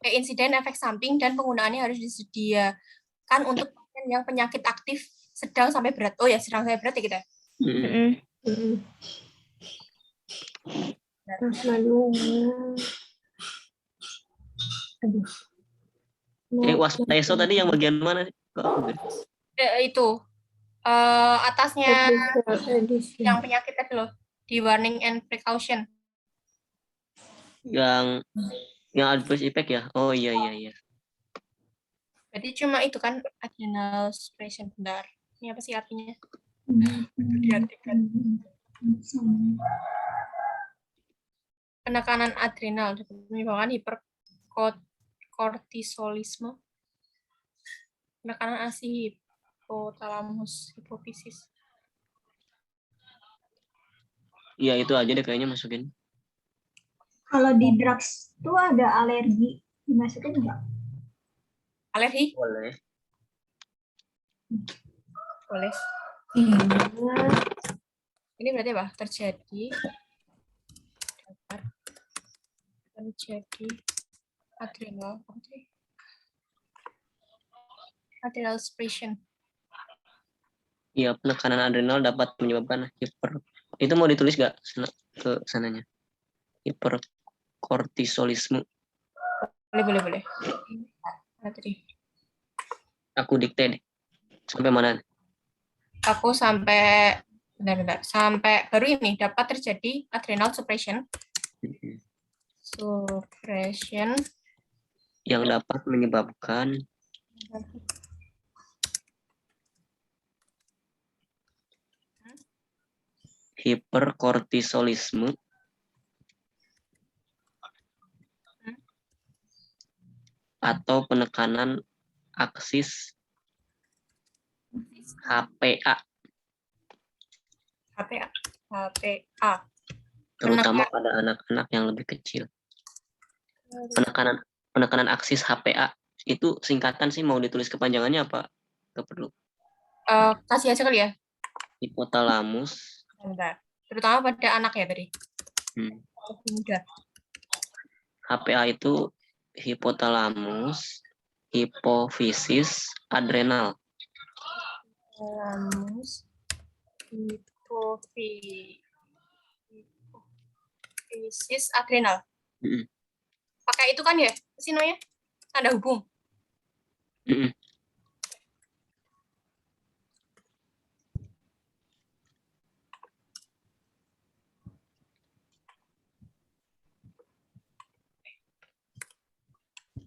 insiden efek samping dan penggunaannya harus disediakan untuk pasien yang penyakit aktif sedang sampai berat. Oh ya, sedang sampai berat ya kita. Terus aduh. Waspaso tadi yang bagian mana sih? Kok aku beda? Itu atasnya yang penyakit tadi loh, di warning and precaution. Yang adverse effect ya? Oh iya. Berarti cuma itu kan adrenal suppression. Bentar. Ini apa sih artinya? Penekanan adrenal menyebabkan hiperkortisolisme. Penekanan ASI hipotalamus hipofisis. Iya itu aja deh kayaknya masukin. Kalau di drugs tuh ada alergi, dimasukin enggak? Alergi? Boleh. Boleh. Ini berarti apa? Terjadi adrenal suppression. Iya, penekanan adrenal dapat menyebabkan itu mau ditulis nggak ke sananya? Hiperkortisolisme. Boleh. Tadi. Aku dikte deh. Sampai mana? Aku sampai bentar. Sampai baru ini dapat terjadi adrenal suppression. Yang dapat menyebabkan hiperkortisolisme atau penekanan aksis HPA. Terutama pada anak-anak yang lebih kecil. Penekanan aksis HPA itu singkatan sih, mau ditulis kepanjangannya apa? Nggak perlu. Kasih aja kali ya. Hipotalamus. Bentar. Terutama pada anak ya tadi. Lebih muda. HPA itu hipotalamus, hipofisis, adrenal. Hipotalamus, hipofisis, adrenal. Pakai itu kan ya, sinonya tanda hubung.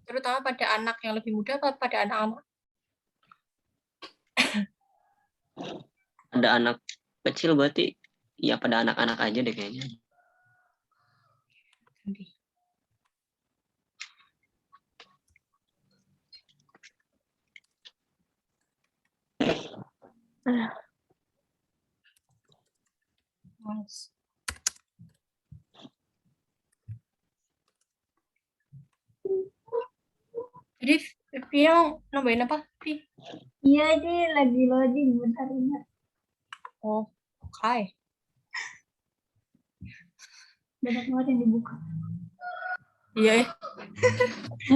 Terutama pada anak yang lebih muda atau pada anak-anak? Ada anak kecil berarti ya pada anak-anak aja deh kayaknya. Jadi Via nambahin apa? Iya, ini lagi loading bentar. Oh, oke. Banyak banget yang dibuka. Iya,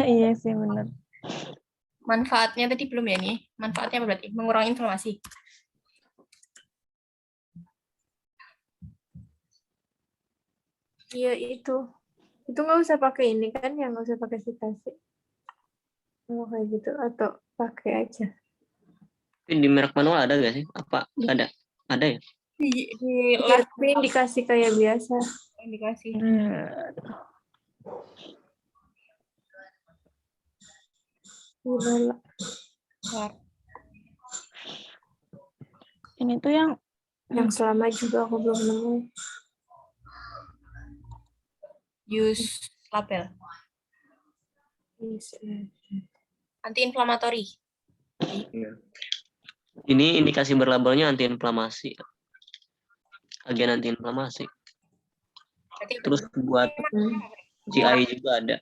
Iya sih bener. manfaatnya tadi belum ya nih. Manfaatnya apa berarti? Mengurangi inflamasi. Iya itu nggak usah pakai ini kan, yang nggak usah pakai citasi. Mau kayak gitu atau pakai aja. Tapi di merek manual ada gak sih? Apa nggak ada? Ada ya? Di Iya, tapi indikasi kayak biasa. indikasi. Udah. Ini tuh Yang selama juga aku belum nemu. Use label. Yes. Anti-inflamatori. Ini indikasi berlabelnya antiinflamasi. Agen antiinflamasi. Berarti Terus buat GI juga ada.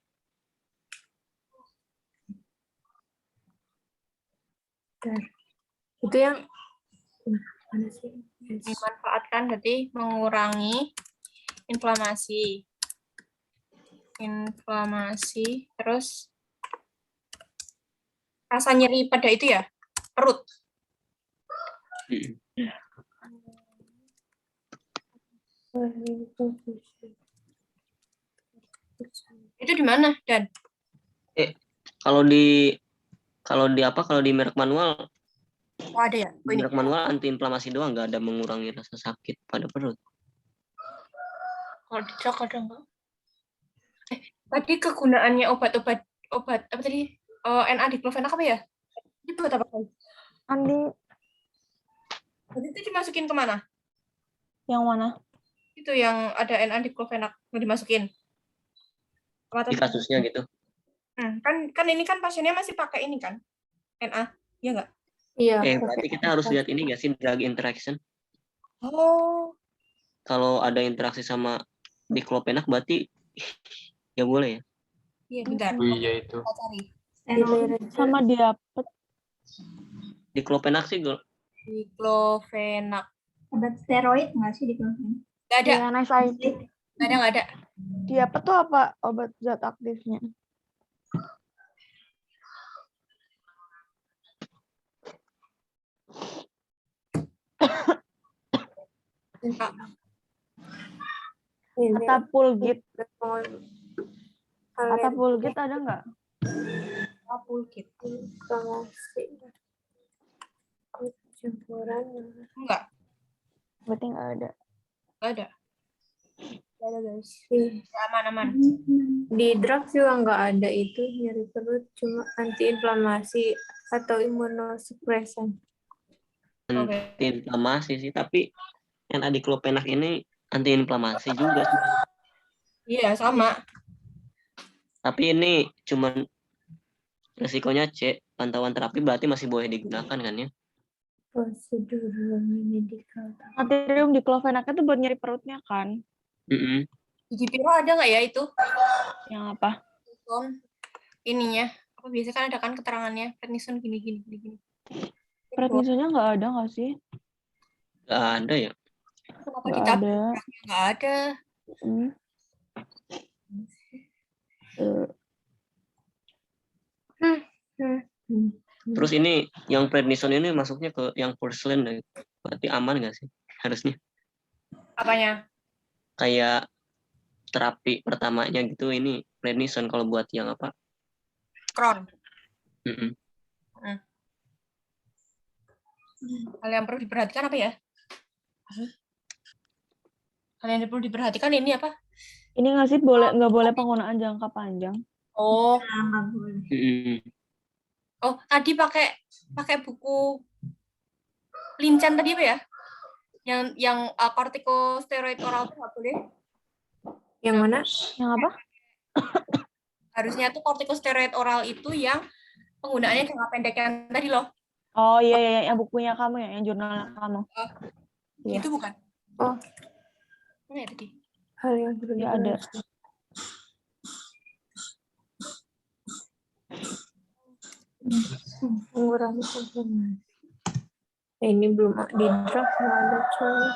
Itu yang mana sih? Yes. dimanfaatkan berarti mengurangi inflamasi. Terus rasa nyeri pada itu ya, perut. Itu di mana, Dan? Kalau di merek manual, Oh, ada ya? Oh, ini. merek manual antiinflamasi doang, nggak ada mengurangi rasa sakit pada perut. Kalau di Cok ada enggak? Tadi kegunaannya obat apa tadi? NA-diclofenac apa ya? Itu buat apa? Berarti itu dimasukin kemana? yang mana? Itu yang ada NA-diclofenac mau dimasukin. Di kasusnya gitu. Kan ini kan pasiennya masih pakai ini kan? NA, ya enggak? Iya. Berarti kita harus lihat ini nggak sih, drug interaction. Oh, Kalau ada interaksi sama diclofenac berarti ya boleh ya. iya bentar. Oh iya itu. Kita cari. Sama diapet. Diclofenac sih Diclofenac. Obat steroid nggak sih diclofenac? Enggak ada. Iya, nice ID. Enggak ada. Diapet tuh apa obat zat aktifnya? Atapulgit. Atapulgit ada nggak? Apulkit. Inflamasi. Campuran. Enggak. Berarti nggak ada. Enggak ada. Enggak ada, guys. Ih, Aman-aman. di drug juga nggak ada itu nyeri perut, cuma antiinflamasi atau imunosupresan. antiinflamasi sih, tapi yang diclofenac ini antiinflamasi juga sih. Iya, sama. Tapi ini cuman resikonya C, pantauan terapi berarti masih boleh digunakan kan ya? Prosedur medikal. Natrium diclofenac itu buat nyeri perutnya kan? Di Jipiro ada nggak ya itu? Yang apa? Ininya. Apa biasanya kan ada kan keterangannya. Prednison gini. Prednisonnya nggak ada nggak sih? Nggak ada ya? Kenapa Nggak ditabrak? ada. Nggak ada. Terus ini yang prednison ini masuknya ke yang first line, berarti aman nggak sih? Harusnya. Apanya? Kayak terapi pertamanya gitu, ini prednison kalau buat yang apa? Crohn. Hal yang perlu diperhatikan apa ya? Hal yang perlu diperhatikan ini apa? Ini nggak sih nggak boleh penggunaan jangka panjang? Oh, Nggak boleh. oh tadi pakai buku Linchan tadi apa ya? Yang corticosteroid oral itu nggak boleh. Yang mana? Yang apa? Harusnya tuh corticosteroid oral itu yang penggunaannya jangka pendek yang tadi loh. Oh iya, yang bukunya kamu ya, yang jurnal kamu. Iya. Itu bukan? Oh, Mana ya tadi? hal yang perlu Ya ada. mengurangi inflamasi. Ini belum di draft, nggak ada coy.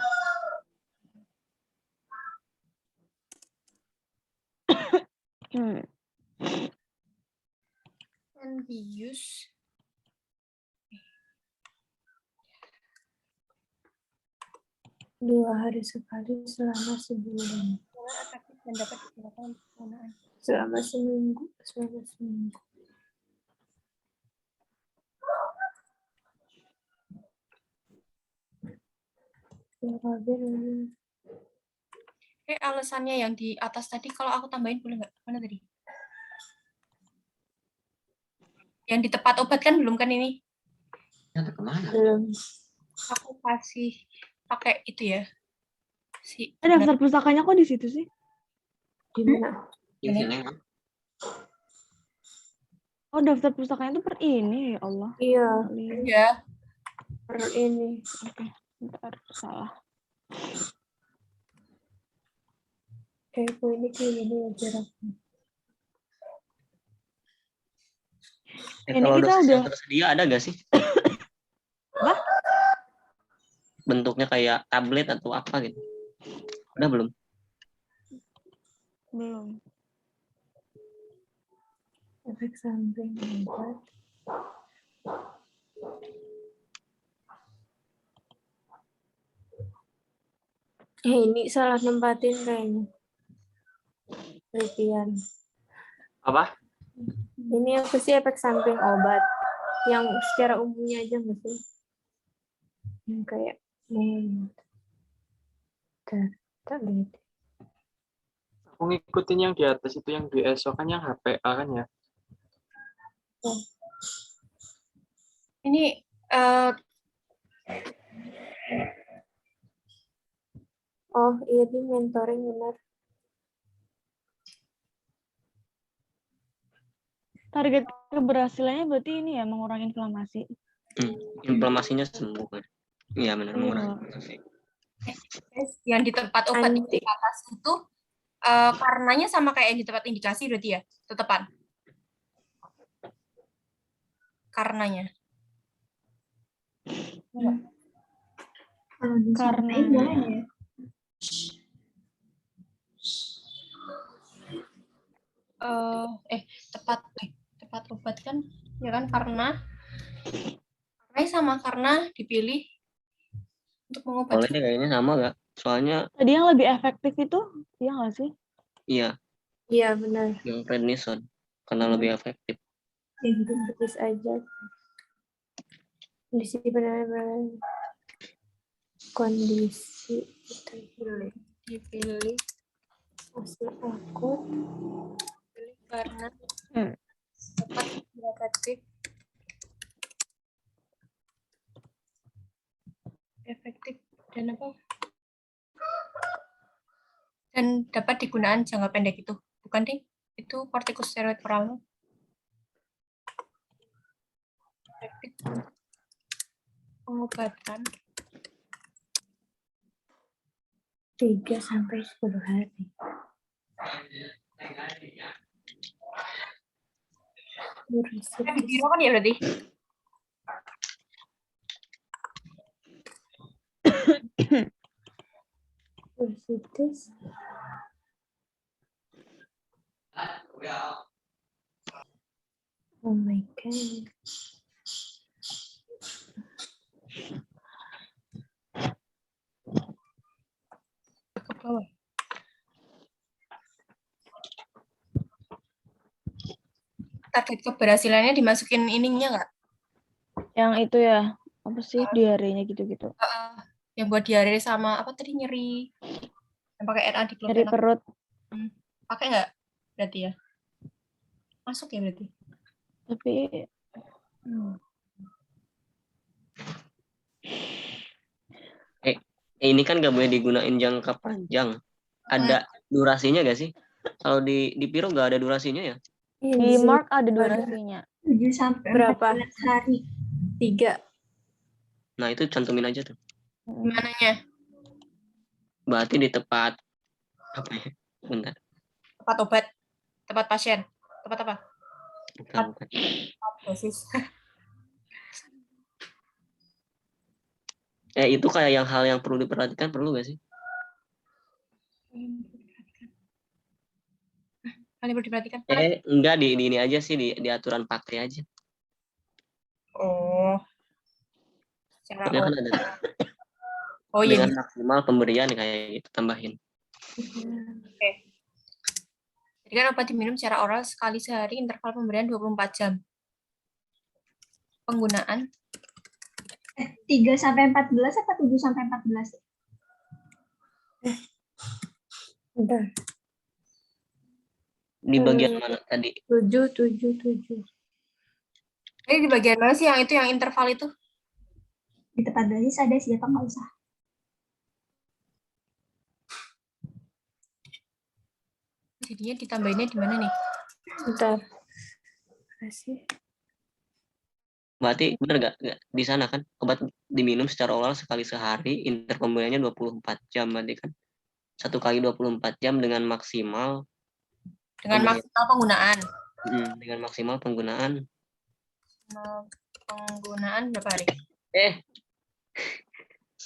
Hmm. Can be used. 2 hari sekali selama sebulan. Karena efektif dan dapat digunakan untuk penggunaan. Selama seminggu. Alasannya yang di atas tadi kalau aku tambahin boleh nggak? Mana tadi? Yang di tempat obat kan belum kan ini? Ternyata kemana? Belum. Aku kasih pakai itu ya. Si Daftar pustakanya kok di situ sih? Di mana? Di sini kan? Oh, daftar pustakanya itu per ini, ya Allah. Iya, ya. per ini. Oke, bentar, salah. Ini kayak gini ya jaraknya. Ini Kalau kita dosis udah- yang tersedia ada nggak sih? Apa? Bentuknya kayak tablet atau apa gitu? Udah belum? Belum. Efek samping obat. Ini salah nempatin kayaknya. Penelitian. Apa? Ini apa sih efek samping obat? Yang secara umumnya aja nggak sih? Yang kayak tak lihat. Aku ngikutin yang di atas itu, yang di ESO kan yang HPA kan ya. Ini Oh iya, di mentoring benar. Target keberhasilannya berarti ini ya, mengurangi inflamasi. Inflamasinya sembuh kan? Iya benar, Iya. mengurangi inflamasi. yang di tempat obat Anti. di atas itu karenanya sama kayak yang di tempat indikasi berarti ya, tetepan. Karenanya. Kalau disampaikan Karena- boleh ya. Tepat obat kan ya kan, karena sama karena dipilih untuk Soalnya mengobati. deh kayaknya sama nggak? Soalnya Tadi yang lebih efektif itu, iya nggak sih? iya Iya benar. yang prednison karena lebih efektif. Kayak gitu. Terus aja. Di sini benar-benar kondisi Dipilih asli akut. karena Hmm. dapat efektif dan apa? Dan dapat digunakan jangka pendek itu, bukan deh? Itu kortikosteroid oral. Efektif untuk pengobatan 3-10 hari. di biro kan ya berarti? Bursitis. Oh my god. Ke bawah. Target keberhasilannya dimasukin ininya nggak? Yang itu ya, apa sih, diarenya gitu-gitu. Yang buat diare sama apa tadi, nyeri yang pakai NA di Nyeri perut. pakai nggak berarti ya? Masuk ya berarti? Tapi Ini kan nggak boleh digunain jangka panjang. Ada durasinya nggak sih? Kalau di Piro nggak ada durasinya ya? di Mark ada durasinya. 7 sampai Berapa? 14 hari. 3. Nah itu cantumin aja tuh. Mananya? Berarti di tempat apa ya? Bentar. Tempat obat, tempat pasien, tempat apa? Bukan. Dosis. Itu kayak hal yang perlu diperhatikan, perlu nggak sih? Hal Hal yang perlu diperhatikan. Enggak di ini aja sih di aturan pakai aja. Oh. Secara Soalnya kan ada Oh iya. dengan maksimal pemberian kayak gitu tambahin. Oke. Jadi kan obat diminum secara oral sekali sehari, interval pemberian 24 jam. Penggunaan 3-14 apa 7-14? Bentar. Di bagian mana tadi? 7. ini di bagian mana sih yang itu yang interval itu? Di 14 ada sih apa nggak usah? Jadinya ditambahinnya di mana nih? Bentar. Kasih. Berarti benar nggak di sana kan obat diminum secara oral sekali sehari, interval pemberiannya 24 jam berarti kan. 1 kali 24 jam dengan maksimal Dengan maksimal penggunaan. dengan maksimal penggunaan. Penggunaan berapa hari?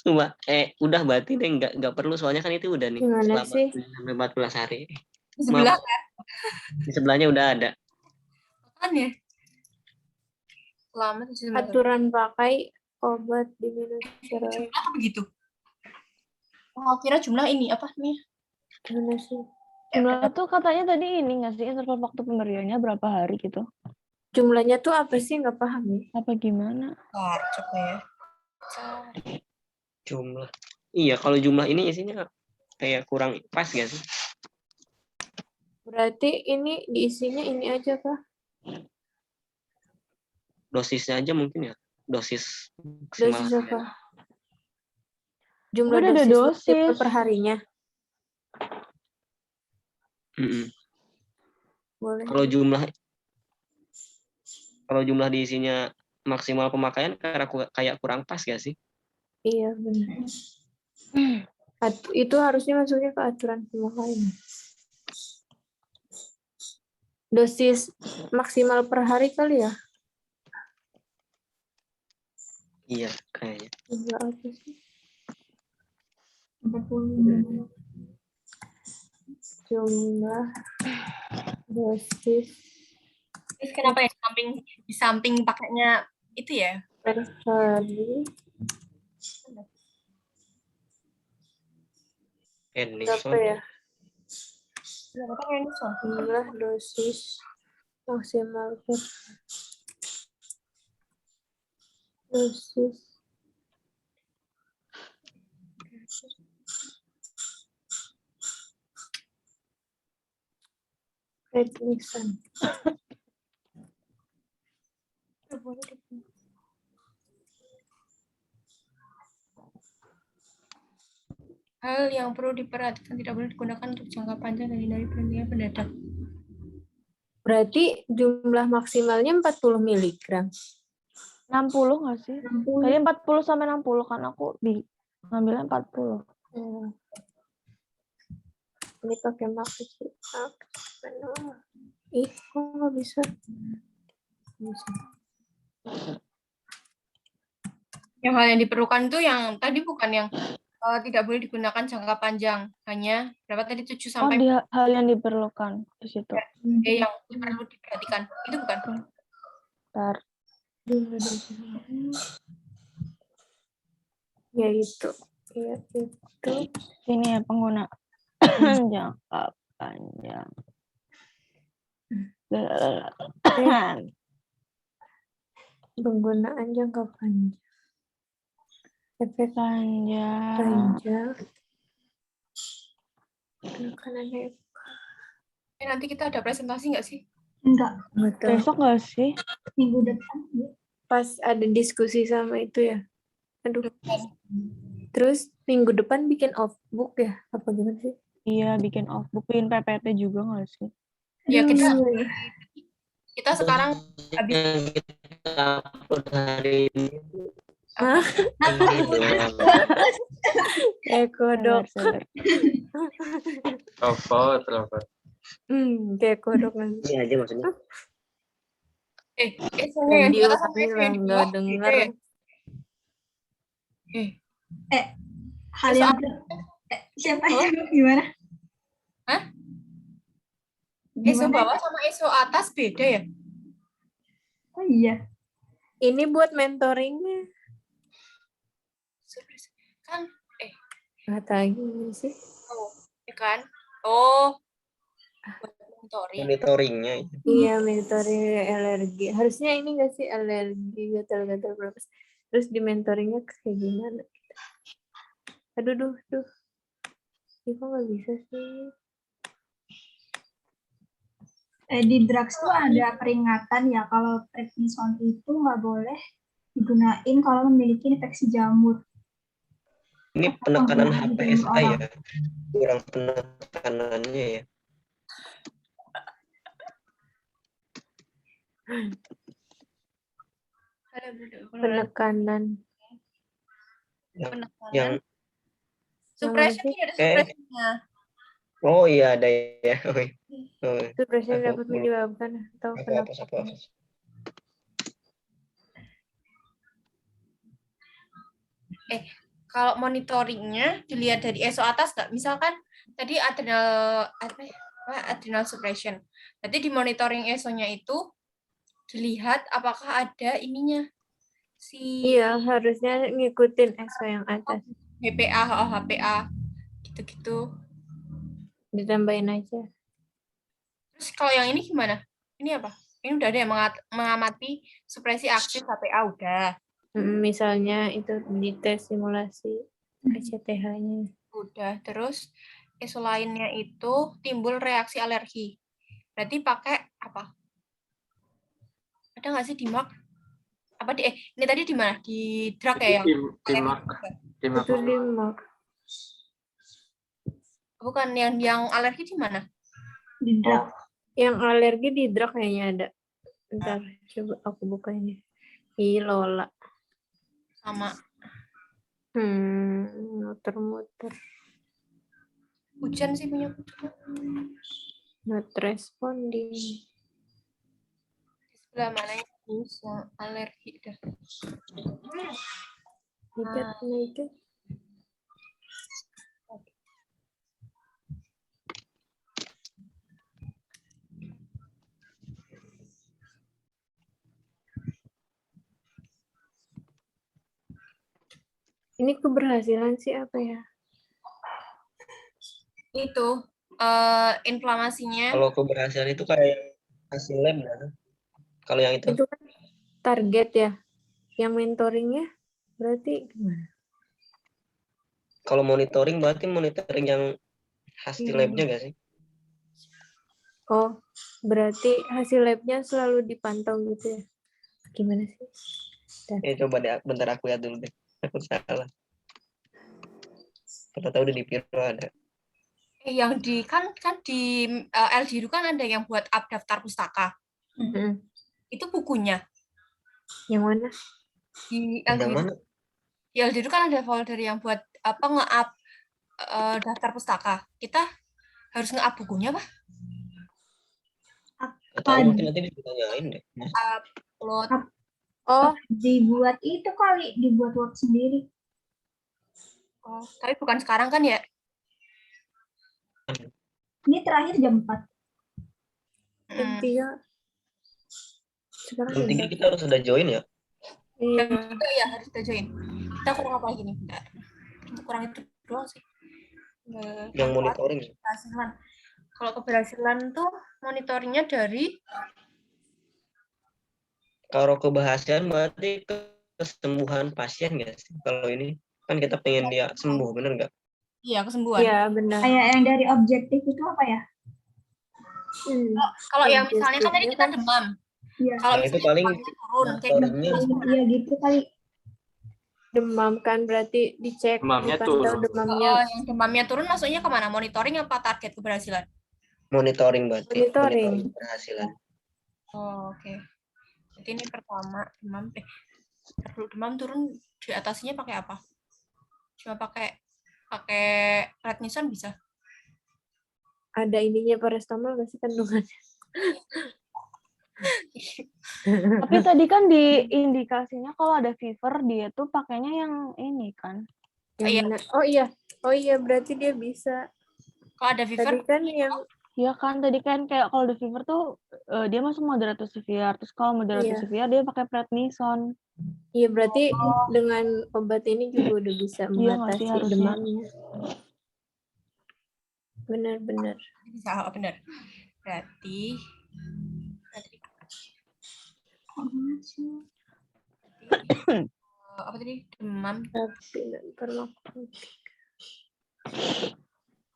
Coba udah berarti deh nggak perlu soalnya kan itu udah nih Gimana selama sih? 7 sampai 14 hari. Di sebelah Maaf, di sebelahnya udah ada. kan ya? Selama 7 sampai 14 Aturan pakai obat diminum secara jumlah apa begitu? Oh, kira jumlah ini apa nih? gimana sih? Jumlah tuh katanya tadi ini nggak sih interval waktu pemberiannya berapa hari gitu? Jumlahnya tuh apa sih? Nggak paham ya. Apa gimana? Bentar, coba ya. Jumlah. Iya, kalau jumlah ini isinya kayak kurang pas gak sih? Berarti ini diisinya ini aja kah? Dosisnya aja mungkin ya. Dosis maksimal. Dosis apa? Jumlah Udah ada dosis maksimal dosis. per harinya. Boleh. Kalau jumlah diisinya maksimal pemakaian kayak kurang pas gak sih? Iya benar. Itu harusnya masuknya ke aturan pemakaian. Dosis maksimal per hari kali ya? Iya, kayaknya. Enggak apa sih? 40. Jumlah dosis Terus kenapa ya di samping pakainya itu ya? per hari berapa ya? Kenapa kayak ini soal? Jumlah dosis maksimal per dosis tulisan. Hal yang perlu diperhatikan tidak boleh digunakan untuk jangka panjang dan hindari berhentinya mendadak. Berarti jumlah maksimalnya 40 mg. 60 nggak sih? Tadi 40 sampai 60 kan aku ngambilnya 40. Ini pakai maksimal. Ih, kok nggak bisa? Bisa. Yang hal yang diperlukan itu yang tadi bukan yang tidak boleh digunakan jangka panjang, hanya berapa tadi 7 sampai hal yang diperlukan di situ. yang perlu diperhatikan. Itu bukan? Bentar. Yaitu Ini ya pengguna jangka panjang. penggunaan jangka panjang. Efek Panjang. Nanti kita ada presentasi nggak sih? Enggak, Besok nggak sih? minggu depan. Pas ada diskusi sama itu ya. Aduh. Terus minggu depan bikin off book ya? Apa gimana sih? Iya, bikin off book, bikin PPT juga nggak sih? Ya kita sekarang habis Kita upload hari ini. Kodok. Sabar. Robot. Kayak kodok nanti. Ini aja maksudnya. yang di atas apa Diulangi lah, nggak denger. Hal yang siapa yang gimana? ESO Gimana? bawah sama ESO atas beda ya? Oh iya. Ini buat mentoringnya. Kan, Nggak tahu gimana sih. ya kan? Oh, buat monitoring. Monitoringnya. Iya, mentoring alergi. Harusnya ini nggak sih alergi gatal-gatal berapa? Terus di mentoringnya kayak gimana? Aduh, duh. Ini kok nggak bisa sih? Di drugs tuh ada peringatan ya kalau prednison itu nggak boleh digunain kalau memiliki infeksi jamur. Ini Atau penekanan mengganggu jamur HPSA orang. ya. Kurang penekanannya ya. Penekanan. Yang Suppression sih? ini ada suppressionnya. oh iya ada ya. Oh, Suppression Aku dapat menyebabkan atau kenapa? apa. Kalau monitoringnya dilihat dari ESO atas nggak? Misalkan tadi adrenal suppression. Berarti di monitoring ESO-nya itu dilihat apakah ada ininya Iya, harusnya ngikutin ESO yang atas. HPA gitu-gitu. Ditambahin aja. Terus kalau yang ini gimana? Ini apa? Ini udah ada yang mengamati supresi aktif HPA udah. Misalnya itu di tes simulasi KCTH-nya. Udah. Terus ESO lainnya itu timbul reaksi alergi. Berarti pakai apa? Ada nggak sih di mark? Apa ini tadi di mana? Di drug ya yang Di mark. Itu di mark. bukan yang alergi di mana? Di drug. Yang alergi di drug kayaknya ada. Ntar coba aku buka ini. Lola. Sama Muter-muter. hujan sih punya hujan. Not responding. Di sebelah mana yang alergi dah. Naked. Ini keberhasilan sih apa ya? Itu inflamasinya. Kalau keberhasilan itu kayak hasil lab ya. Kalau yang itu Itu kan target ya. Yang mentoringnya berarti gimana? kalau monitoring berarti monitoring yang hasil labnya nggak sih? Oh, berarti hasil labnya selalu dipantau gitu ya? Gimana sih? Coba deh, bentar aku lihat dulu deh. Aku salah. Kita tahu udah di Piro ada. Yang di kan di LD itu kan ada yang buat up daftar pustaka. Itu bukunya. Yang mana? Di Yang LD mana? di LD itu kan ada folder yang buat apa nge-up daftar pustaka. Kita harus nge-up bukunya, Pak. Tahu mungkin nanti ditanyain deh. Upload. Oh, Dibuat itu kali, dibuat Word sendiri. Oh, tapi bukan sekarang kan ya? Ini terakhir jam 4. Intinya sekarang Jam 3 kita harus sudah join ya. iya. Ya harus kita join. Kita kurang apa lagi nih? Kurang itu doang sih. Yang monitoring. Keberhasilan. Kalau keberhasilan tuh monitoringnya dari Kalau keberhasilan berarti kesembuhan pasien nggak sih? Kalau ini kan kita pengen dia sembuh, bener nggak? iya kesembuhan. Iya, benar. Kayak yang dari objektif itu apa ya? Kalau yang misalnya kan tadi kita demam. Iya. Kalau Nah, itu misalnya paling demamnya turun kayak monitoringnya gitu. Iya gitu kali. Demam kan berarti dicek Demamnya dipantau turun. demamnya. Yang demamnya turun masuknya kemana? Monitoring apa target keberhasilan? monitoring berarti. Monitoring. Keberhasilan. Oh, oke. Jadi ini pertama demam. Demam turun di atasnya pakai apa? Cuma pakai prednison bisa. Ada ininya paracetamol nggak sih kandungannya? Tapi tadi kan di indikasinya kalau ada fever dia tuh pakainya yang ini kan. Yang mana? Oh iya berarti dia bisa. Kalau ada fever, Tadi kan yang Ya kan tadi kan kayak kalau the fever tuh dia masuk moderate to severe. Terus kalau moderate to Iya. severe dia pakai prednison. Iya, berarti dengan obat ini juga udah bisa Iya nggak sih mengatasi harusnya? demamnya. Benar-benar. Bisa, benar. Berarti apa tadi? Demam, Tapi farmakologi.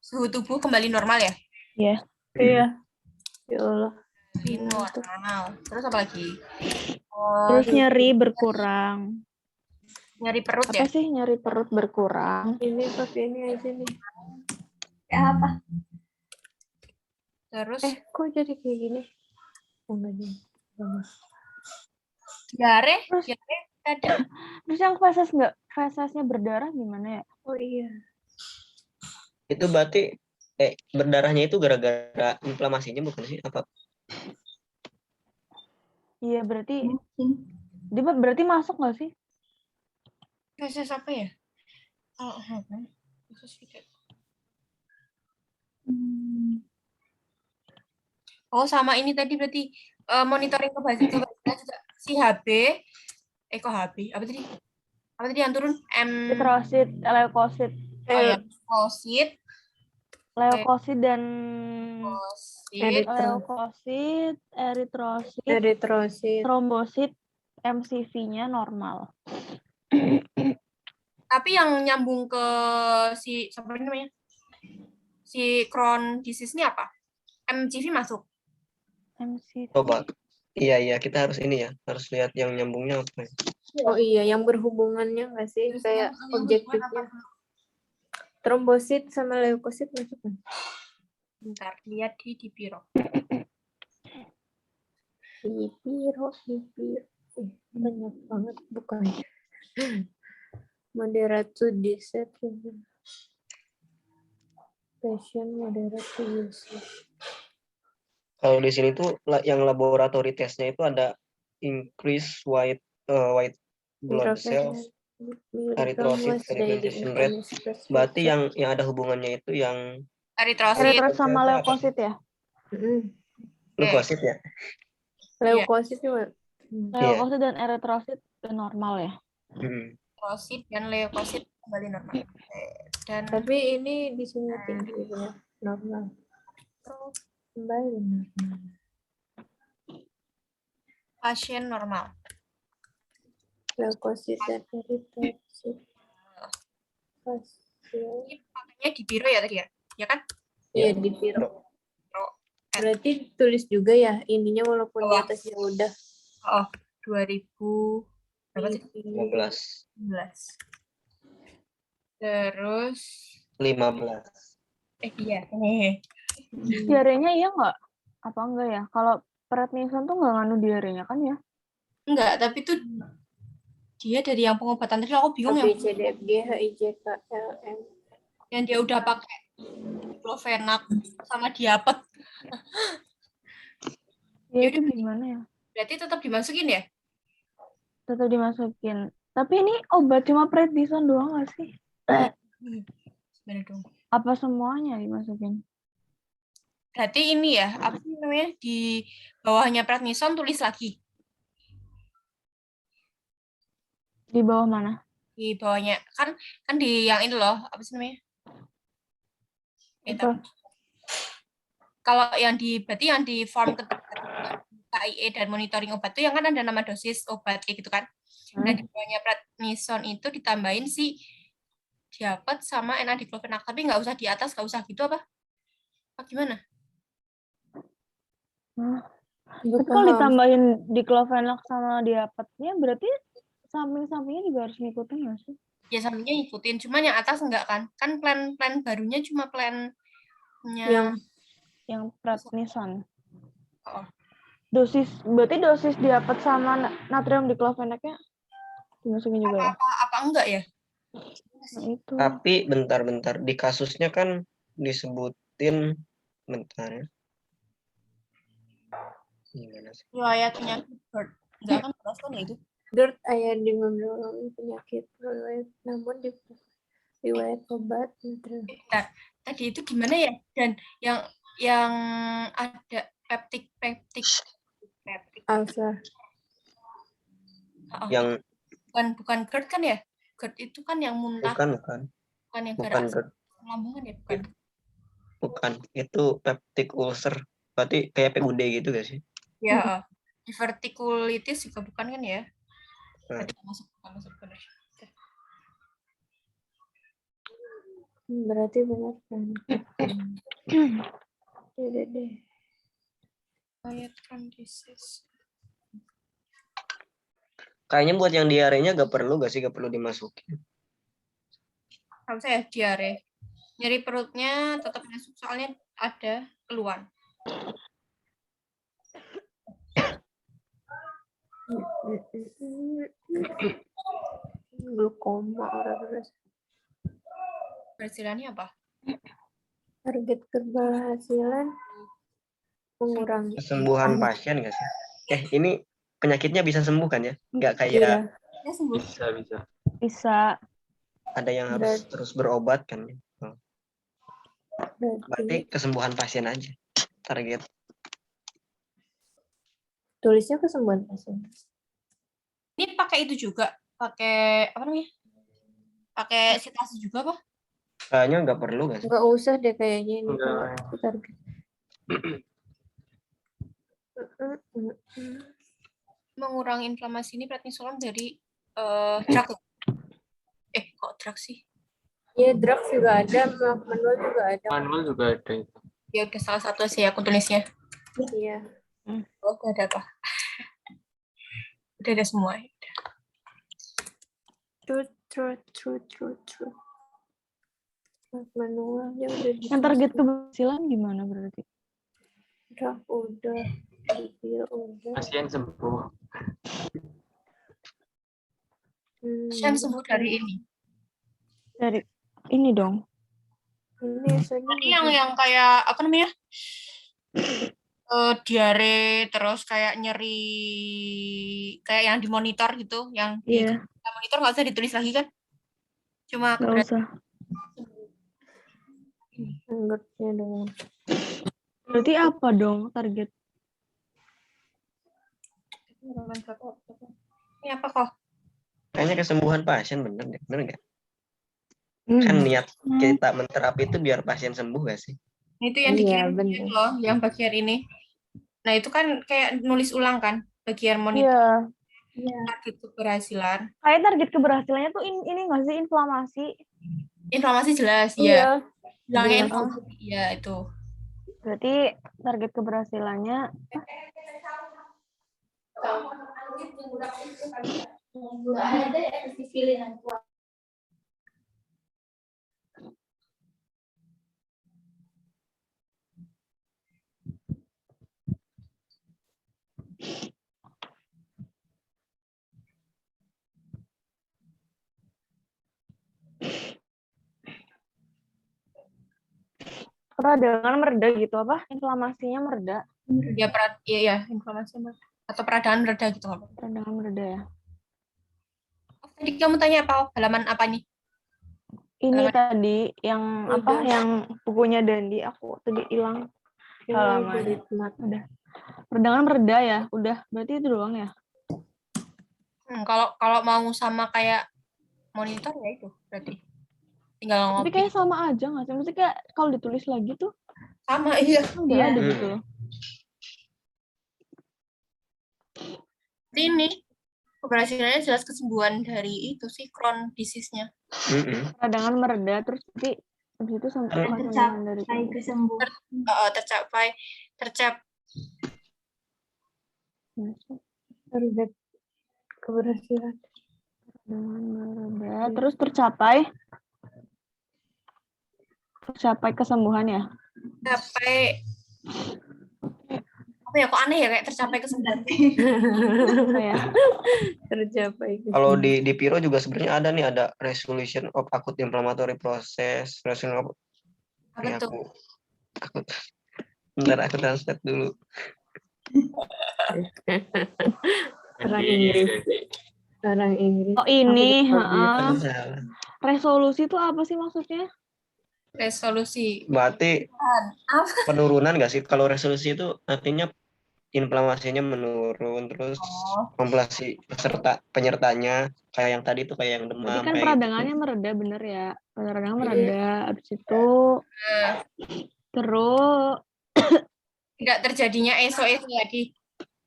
suhu tubuh kembali normal ya? Iya. Iya. Ya Allah. Kembali normal. Terus apa lagi? Terus nyeri berkurang. Nyari perut Apa ya? sih nyeri perut berkurang? Ini pakai ini aja nih. Kayak apa? Terus Kok jadi kayak gini? Oh, enggak nih. diare, Terus- diare ada. Terus yang fesesnya berdarah gimana ya? Oh iya. Itu berarti berdarahnya itu gara-gara inflamasinya bukan sih? Apa? Iya berarti Mungkin. dia berarti masuk nggak sih? Feses apa ya? Feses tidak. Oh, sama ini tadi berarti monitoring kebajikan juga si HB. Kok HB? Apa tadi? Apa tadi yang turun? Eritrosit, leukosit, Oh ya, leukosit, leukosit dan leukosit, eritrosit, Eritrosit. trombosit, MCV-nya normal. tapi yang nyambung ke si siapa namanya? Si Crohn disease ini apa? MCV masuk. MCV. Coba. Iya, kita harus ini ya. Harus lihat yang nyambungnya apa. Oh iya, yang berhubungannya nggak sih? Kayak objektifnya. Trombosit sama leukosit masuk kan? Bentar, lihat di Biro. Biro. Banyak banget bukan? Moderate to disease. Patient moderate to disease. Kalau di sini tuh yang laboratory testnya itu ada increase white blood cells, erythrocyte fermentation rate. Berarti yang ada hubungannya itu yang Eritrosit. Eritrosit sama leukosit ya? leukosit ya. Leukosit juga. Leukosit dan eritrosit normal ya? Eritrosit dan leukosit kembali normal. Dan Tapi ini di sini tinggi ya, normal. Kembali normal. pasien normal. Leukosit dan eritrosit. Ini pakainya di Biro ya tadi ya? Ya kan? Iya di Biro. Berarti tulis juga ya ininya walaupun di atasnya udah. Oh, 2000 berapa sih? 15. 15. Terus 15. iya. Diarenya iya nggak? Apa enggak ya? Kalau prednison tuh nggak nganu diarenya kan ya? Enggak, tapi tuh dia dari yang pengobatan tadi aku bingung A, ya. B, C, D, F, G, H, I, J, K, L, M. Yang dia udah pakai diclofenac sama diapet. Ya itu gimana ya? Berarti tetap dimasukin ya? Tetap dimasukin. Tapi ini obat cuma prednison doang nggak sih? Sebenarnya dong. Apa semuanya dimasukin? Berarti ini ya, apa sih namanya? Di bawahnya prednison tulis lagi. Di bawah mana? Di bawahnya kan di yang ini loh, apa sih namanya? Itu. Kalau yang berarti yang di form KIE dan monitoring obat itu yang kan ada nama dosis obat kayak gitu kan. Nah di bawahnya prednison itu ditambahin si diapet sama N-diclofenac, tapi nggak usah di atas, nggak usah gitu apa? Apa gimana? Tapi kalau ditambahin diclofenac sama diapetnya berarti samping-sampingnya juga harus ngikutin nggak sih? Ya sampingnya ngikutin, cuman yang atas enggak kan? Kan plan barunya cuma plannya yang prednison. Oh. Berarti dosis diapet sama natrium diclofenacnya dimasukin juga ya? Apa enggak ya? Nah, itu. Tapi bentar, di kasusnya kan disebutin bentar ya. Gimana sih? Riwayat penyakit GERD. Enggak kan jelas kan ya itu? GERD ayah dimandulkan penyakit riwayat, namun di riwayat obat. Bentar. Tadi itu gimana ya? Dan yang yang ada peptik. Ulcer. Oh, Yang bukan GERD kan ya? GERD itu kan yang muntah, bukan yang bukan gara GERD. lambung kan ya, bukan? Bukan, itu peptic ulcer. Berarti kayak PUD gitu gak sih? Ya, divertikulitis juga bukan kan ya? Nah. Berarti masuk benar. Berarti benar kan? Udah deh. Quiet Crohn disease. Kayaknya buat yang diarenya gak perlu gak sih? Gak perlu dimasukin. Harusnya ya diare. Nyeri perutnya tetap masuk soalnya ada keluhan. Glukoma orang Berhasilannya apa? target keberhasilan mengurangi Kesembuhan pasien gak sih? Ini penyakitnya bisa sembuh kan ya? Nggak kayak iya Ya sembuh. Bisa. Bisa. ada yang harus terus berobat kan? berarti Berarti kesembuhan pasien aja target. tulisnya kesembuhan pasien. Ini pakai itu juga, pakai apa namanya? Pakai sitasi juga apa? Kayaknya nggak perlu gak sih? Nggak usah deh kayaknya ini kalau Enggak. target. Mengurangi inflamasi ini prednisolon dari drug. Kok drug sih? Iya, drugs juga ada, manual juga ada. Manual juga ada itu. Ya udah salah satu sih aku tulisnya. Iya. Oh, udah ada apa? Udah ada semua. True. Manualnya udah di Yang target keberhasilan gimana berarti? udah Pasien sembuh. Pasien sembuh dari ini. Dari ini dong. Ini Tadi yang kayak apa namanya? Diare terus kayak nyeri kayak yang dimonitor gitu, yang di monitor nggak usah ditulis lagi kan? Cuma Nggak usah. anggapnya dong. Berarti apa dong target? Ini apa kok? Kayaknya kesembuhan pasien bener deh, bener nggak? Kan niat kita menterapi itu biar pasien sembuh gak sih? Itu yang Iya, dikirim bener. loh, yang bagian ini. Nah itu kan kayak nulis ulang kan, bagian monitor Iya. target keberhasilan. Kayak target keberhasilannya tuh ini nggak sih inflamasi? Inflamasi jelas, Iya. ya. Bilangnya Jelas. inflamasi, ya itu. Berarti target keberhasilannya peradangan mereda gitu apa? Inflamasinya mereda. Ya, inflamasi atau peradangan mereda gitu apa? Peradangan mereda ya. Tadi kamu tanya apa? Halaman apa nih? Ini tadi yang apa? Yang bukunya Dandi aku tadi hilang halaman. Udah. Peradangan mereda ya. Udah. Berarti itu doang ya. Kalau mau sama kayak monitor ya itu berarti tinggal ngopi. Tapi kayak sama aja nggak sih? Maksudnya kayak kalau ditulis lagi tuh sama iya. udah ada gitu loh. Ini keberhasilannya jelas kesembuhan dari itu sih Crohn disease-nya. Peradangan mereda terus nanti habis itu sampai kesembuhan dari kesembuhan. Tercapai Target keberhasilan. peradangan mereda terus tercapai kesembuhan ya. Tercapai apa ya, kok aneh ya, kayak tercapai kesembuhan. Ya. Tercapai. Kalau di Piro juga sebenarnya ada nih, ada resolution of acute inflammatory process, resolution of Apa tuh? Bentar aku translate dulu. Orang Inggris. Oh ini, Salah. resolusi itu apa sih maksudnya? Resolusi. Berarti Apa? penurunan nggak sih? Kalau resolusi itu artinya inflamasinya menurun, terus Oh. populasi penyertanya kayak yang tadi tuh kayak yang Berarti demam kan kayak gitu. peradangannya mereda, bener ya? Peradangan mereda, habis itu Eh, terus, Tidak terjadinya itu tadi.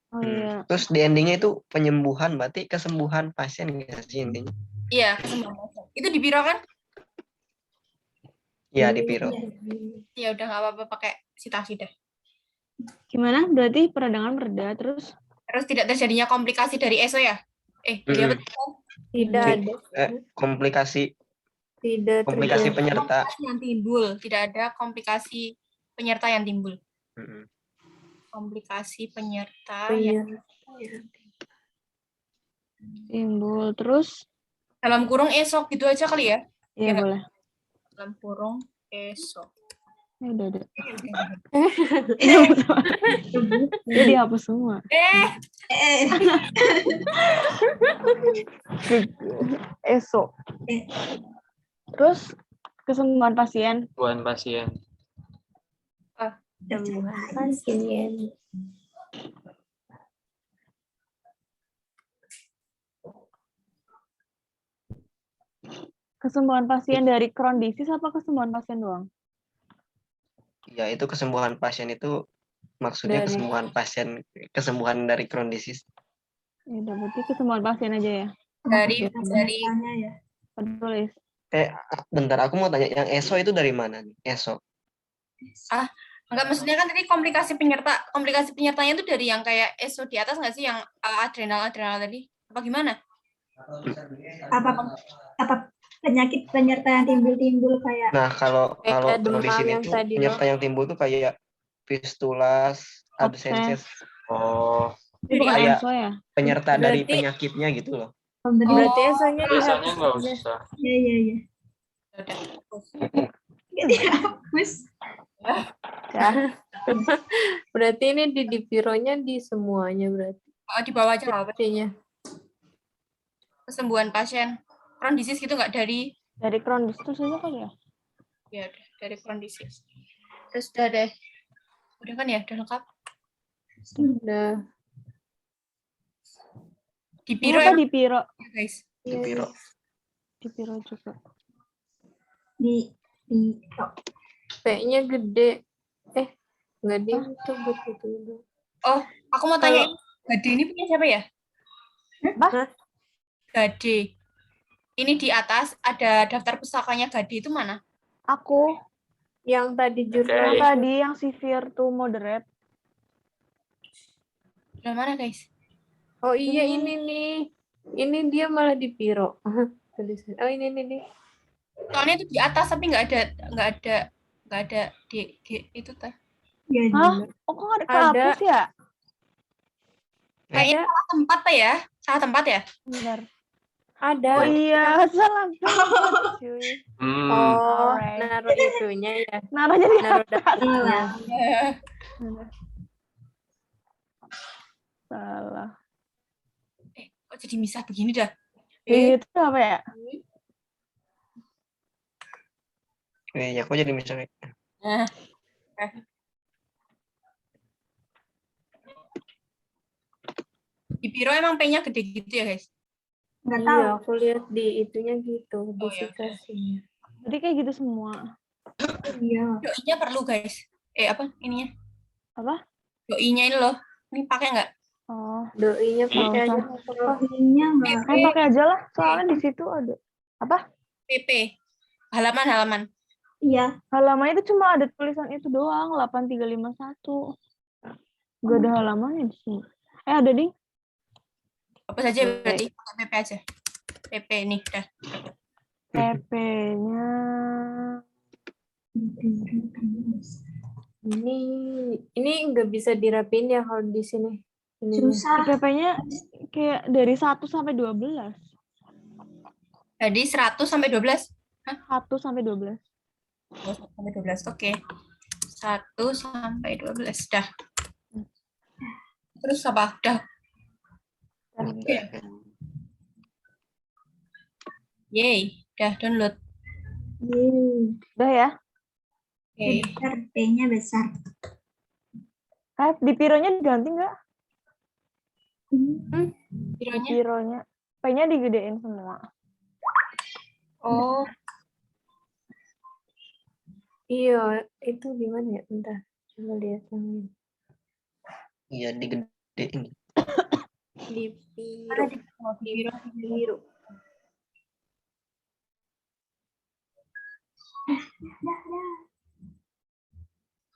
oh iya, Terus di endingnya itu penyembuhan, berarti kesembuhan pasien nggak sih intinya? Iya, kesembuhan. Itu di biro kan? Ya di Piro. Ya udah nggak apa-apa pakai sitasi dah. gimana? Berarti peradangan mereda, terus Terus tidak terjadinya komplikasi dari ESO ya? Dari apa? Tidak ada. Komplikasi Tidak komplikasi terjadi. penyerta. Komplikasi yang timbul, tidak ada komplikasi penyerta yang timbul. Mm-mm. Komplikasi penyerta yang timbul, terus, dalam kurung ESO gitu aja kali ya? ya Ya. boleh. Dalam kurung ESO. Ya udah. Ya dihapus semua. Esok. Terus kesembuhan pasien. Bukan pasien. Sembuhan pasien. Kesembuhan pasien dari Crohn disease apa kesembuhan pasien doang? Ya itu kesembuhan pasien itu maksudnya Dari- kesembuhan dari Crohn disease. Ya udah, berarti kesembuhan pasien aja ya. Dari Penyertanya ya. Tulis. Bentar aku mau tanya, yang ESO itu dari mana nih? ESO. enggak, maksudnya kan tadi komplikasi penyertanya itu dari yang kayak ESO di atas nggak sih, yang adrenal tadi? Apa gimana? Apa penyakit penyerta yang timbul kayak Nah, kalau Kayak kalau di demam sini yang tuh tadi penyerta yang timbul tuh kayak fistulas, absences, Oh, Itu bukan Kayak- ESO ya? penyerta dari Berarti- penyakitnya gitu loh. pemberi. Berarti ESO-nya biasanya nggak dihapus. usah. Iya. Udah. Nggak dihapus. Ya. Berarti ini di Dipironya di semuanya berarti. Di bawah aja nggak apa-apa. Artinya. Kesembuhan pasien Crohn disease gitu nggak dari Dari Crohn disease aja kali ya? ya udah, dari Crohn disease. Terus udah deh. Udah kan ya, udah lengkap. Udah. Di Ini biro apa ya, di Piro? guys. Di Piro. Di Piro juga. Di P-nya gede. Nggak di itu betul. Oh, aku mau tanya, Gade ini punya siapa ya? Apa? Gade. Ini di atas ada daftar pusakanya Gade itu mana? Aku, Yang tadi yang jurnal tadi yang severe to moderate. Di mana, guys? Oh iya ini nih. Ini dia malah di Piro. Tulisan. Oh ini nih. Soalnya itu di atas tapi nggak ada di itu teh. ya Hah? Oh, kok nggak Ada. kehapus ya? Kayaknya salah tempat Teh ya? Salah tempat ya? Bentar. Ada. Oh iya, salah tempat, cuy. Oh, Alright. naruh itunya ya. Naruhnya di Naruh atas. daftarnya. Salah. Kok jadi misah begini dah? Itu apa ya? Iya, aku jadi misalnya. Nah. Di biro emang P-nya gede gitu ya, guys? nggak tahu. Iya, aku lihat di itunya gitu, di Oh, ya udah. situasinya. Jadi kayak gitu semua. Iya. Doi-nya perlu, guys. Apa ininya? Apa? Doi-nya ini loh. Ini pakai nggak? Oh, Doi-nya pakai aja. Ini nggak. pakai aja lah. Soalnya di situ ada. Apa? PP. Halaman. Iya. Halaman itu cuma ada tulisan itu doang, 8351. Gak ada halamannya di sini. Ada ding. Apa saja berarti? Pakai PP aja. PP nih, dah. PP-nya Ini nggak bisa dirapin ya kalau di sini. Ini Susah. PP-nya kayak dari 1 sampai 12. Jadi 100 sampai 12. 1 sampai 12. Oh, 1 sampai 12. Oke. 1 sampai 12. Dah. Terus apa? Dah. Oke. Yeay. Dah download. Udah ya? P besar, P-nya besar. Di pironya diganti nggak? Hmm. Di Pironya. pironya. P-nya digedein semua. Oh, Iya, itu gimana ya? Bentar, coba lihat yang ini. Iya, digedein. Di ada Piro. di biro. Piro.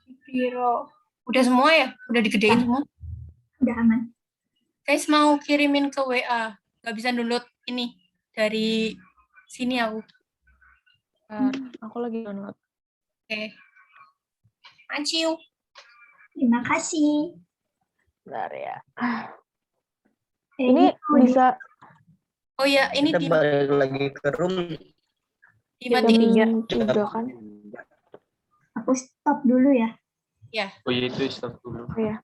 Di biro. Udah semua ya? Udah digedein semua? Udah aman. Guys mau kirimin ke WA. Gak bisa download ini dari sini aku. Aku lagi download. Oke. Anciu. Terima kasih. Bentar ya. Ini Ini bisa Oh ya, ini Kita balik lagi ke room. dimatiin. jam 3 kan? aku stop dulu ya. Ya. Oh iya, itu stop dulu. Oh ya.